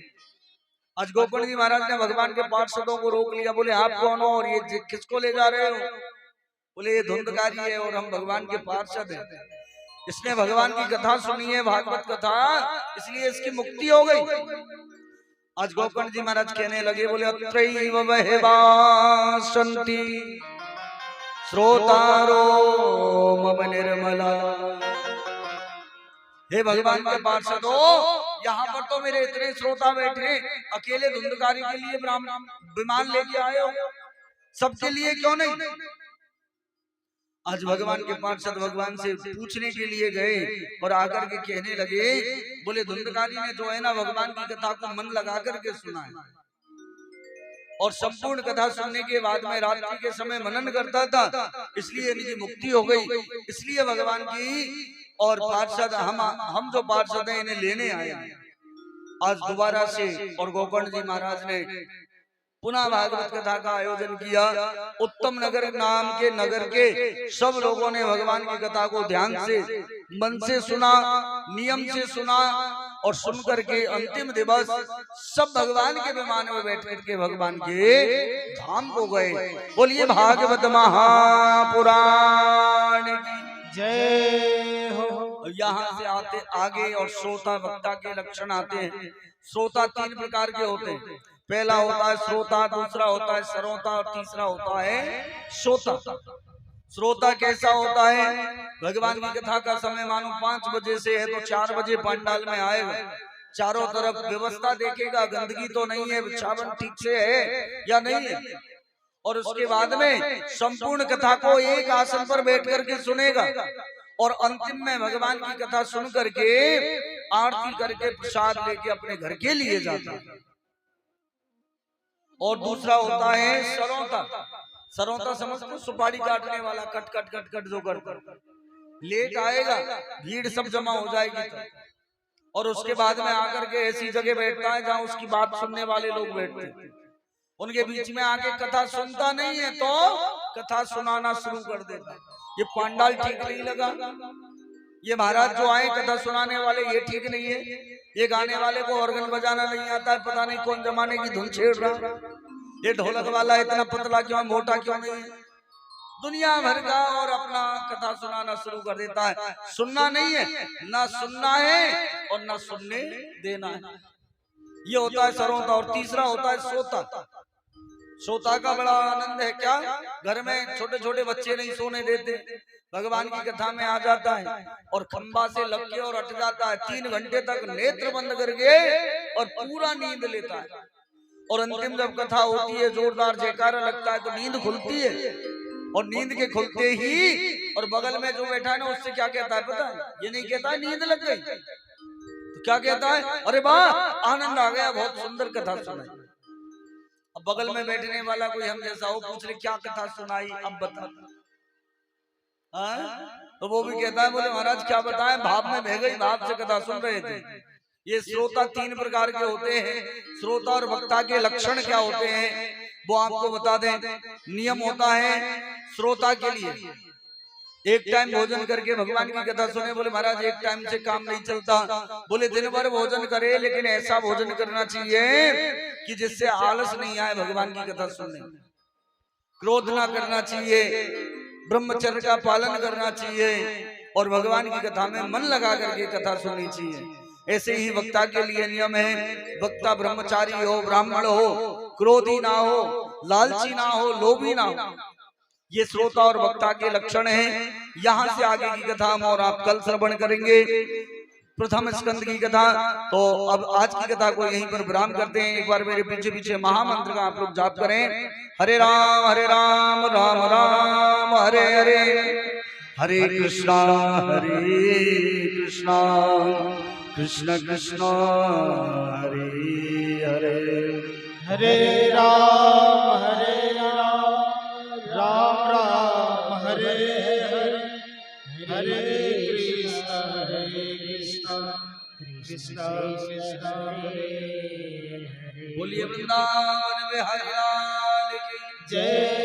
आज गोकर्ण जी महाराज ने भगवान के पार्षदों को रोक लिया, बोले आप कौन हो और ये किसको ले जा रहे हो? बोले ये धुंधकारी है और हम भगवान के पार्षद हैं। इसने भगवान की कथा सुनी है, भागवत कथा, इसलिए इसकी मुक्ति हो गई। आज गोकर्ण जी महाराज कहने लगे, बोले अत्रैव वह्वासन्ति श्रोतारो मम निर्मला। हे भगवान के पार्षदों, यहाँ पर तो मेरे इतने श्रोता बैठे, अकेले धुंधकारी के लिए ब्राह्मण विमान लेके आए हो, सबके लिए क्यों नहीं? आज भगवान के पार्षद भगवान से पूछने के लिए गए और आकर के कहने लगे, बोले धुंधकारी ने जो है ना भगवान की कथा को मन लगा करके सुना है और संपूर्ण कथा सुनने के बाद में रात्रि के समय मनन करता था, इसलिए इनकी मुक्ति हो गई। इसलिए भगवान की और पार्षद हम जो पार्षद हैं इन्हें लेने आए आज दोबारा से। और गोकर्ण जी महाराज ने पुनः भागवत कथा का आयोजन किया। उत्तम नगर नाम के नगर के सब लोगों ने भगवान की कथा को ध्यान से मन से सुना, नियम से सुना और सुनकर के अंतिम दिवस सब भगवान के विमान में बैठ के भगवान के धाम को गए। बोलिए भागवत महापुराण की जय हो। यहाँ से आते आगे और श्रोता वक्ता के लक्षण आते हैं। श्रोता 3 प्रकार के होते हैं। पहला होता है श्रोता, दूसरा होता है सरोता और तीसरा होता है श्रोता। श्रोता कैसा होता है? भगवान की कथा का समय मानो 5 बजे से है तो 4 बजे पंडाल में आएगा, चारों तरफ व्यवस्था देखेगा, गंदगी तो नहीं है, बिछावन ठीक से है या नहीं है, और उसके बाद में संपूर्ण कथा को एक आसन पर बैठ करके सुनेगा और अंतिम में भगवान की कथा सुन करके आरती करके प्रसाद लेके अपने घर के लिए जाता है। और दूसरा होता है सरोता। सरोता समझते, सुपारी काटने वाला, कट कट कट कट जो करता, लेट आएगा, भीड़ सब जमा हो जाएगी तो, और उसके बाद में आकर के ऐसी जगह बैठता है जहाँ उसकी बात सुनने वाले लोग बैठते हैं। उनके बीच में आके कथा सुनता नहीं है तो कथा सुनाना शुरू कर देता। ये पंडाल ठीक नहीं लगा, ये महाराज जो आए कथा सुनाने वाले ये ठीक नहीं है, ये गाने वाले को ऑर्गन बजाना नहीं आता है, पता नहीं कौन जमाने की धुन छेड़ रहा, ये ढोलक वाला इतना पतला क्यों, मोटा क्यों नहीं है, दुनिया भर का और अपना कथा सुनाना शुरू कर देता है। सुनना नहीं है, ना सुनना है और ना सुनने देना है। ये होता है सरोता। और तीसरा होता है सोता। सोता का बड़ा आनंद है। क्या घर में छोटे छोटे बच्चे नहीं सोने देते, भगवान की कथा में आ जाता है और खंबा से लग के और अट जाता है। 3 घंटे तक नेत्र बंद करके और पूरा नींद लेता है। और अंतिम जब कथा होती है, जोरदार जयकारा लगता है, तो नींद खुलती है। और नींद के खुलते ही और बगल में जो बैठा है ना, उससे क्या कहता है पता है? ये नहीं कहता है नींद लग गई, तो क्या कहता है? अरे वाह, आनंद आ गया, बहुत सुंदर कथा सुनाई। अब बगल में बैठने वाला कोई हम जैसा हो, पूछ ले क्या कथा सुनाई, अब बता। तो वो भी कहता है, बोले महाराज क्या बताएं, भाव में बह गई, भाव से कथा सुन रहे थे। ये श्रोता 3 प्रकार के होते हैं। श्रोता और वक्ता के लक्षण क्या होते हैं वो आपको बता दें। नियम होता है श्रोता के लिए, एक टाइम भोजन करके भगवान की कथा सुने। बोले महाराज एक टाइम से काम नहीं चलता। बोले दिन भर भोजन करे, लेकिन ऐसा भोजन करना चाहिए कि जिससे आलस नहीं आए भगवान की कथा सुनने। क्रोध ना करना चाहिए, ब्रह्मचर्य का पालन करना चाहिए और भगवान की कथा में मन लगा करके कथा सुननी चाहिए। ऐसे ही वक्ता के लिए नियम है, वक्ता ब्रह्मचारी हो, ब्राह्मण हो, क्रोधी ना हो, लालची ना हो, लोभी ना हो। ये श्रोता और वक्ता के लक्षण हैं। यहाँ से आगे की कथा हम और आप कल श्रवण करेंगे, प्रथम स्कंद की कथा। तो अब आज की कथा को यहीं पर विराम करते हैं। एक बार मेरे पीछे पीछे महामंत्र का आप लोग जाप करें। हरे राम राम राम हरे हरे, हरे कृष्णा कृष्ण कृष्ण हरे हरे, हरे राम राम राम हरे हरे, हरे कृष्ण कृष्ण कृष्ण हरे हरे। बोलिए वृंदावन बिहारी लाल की जय।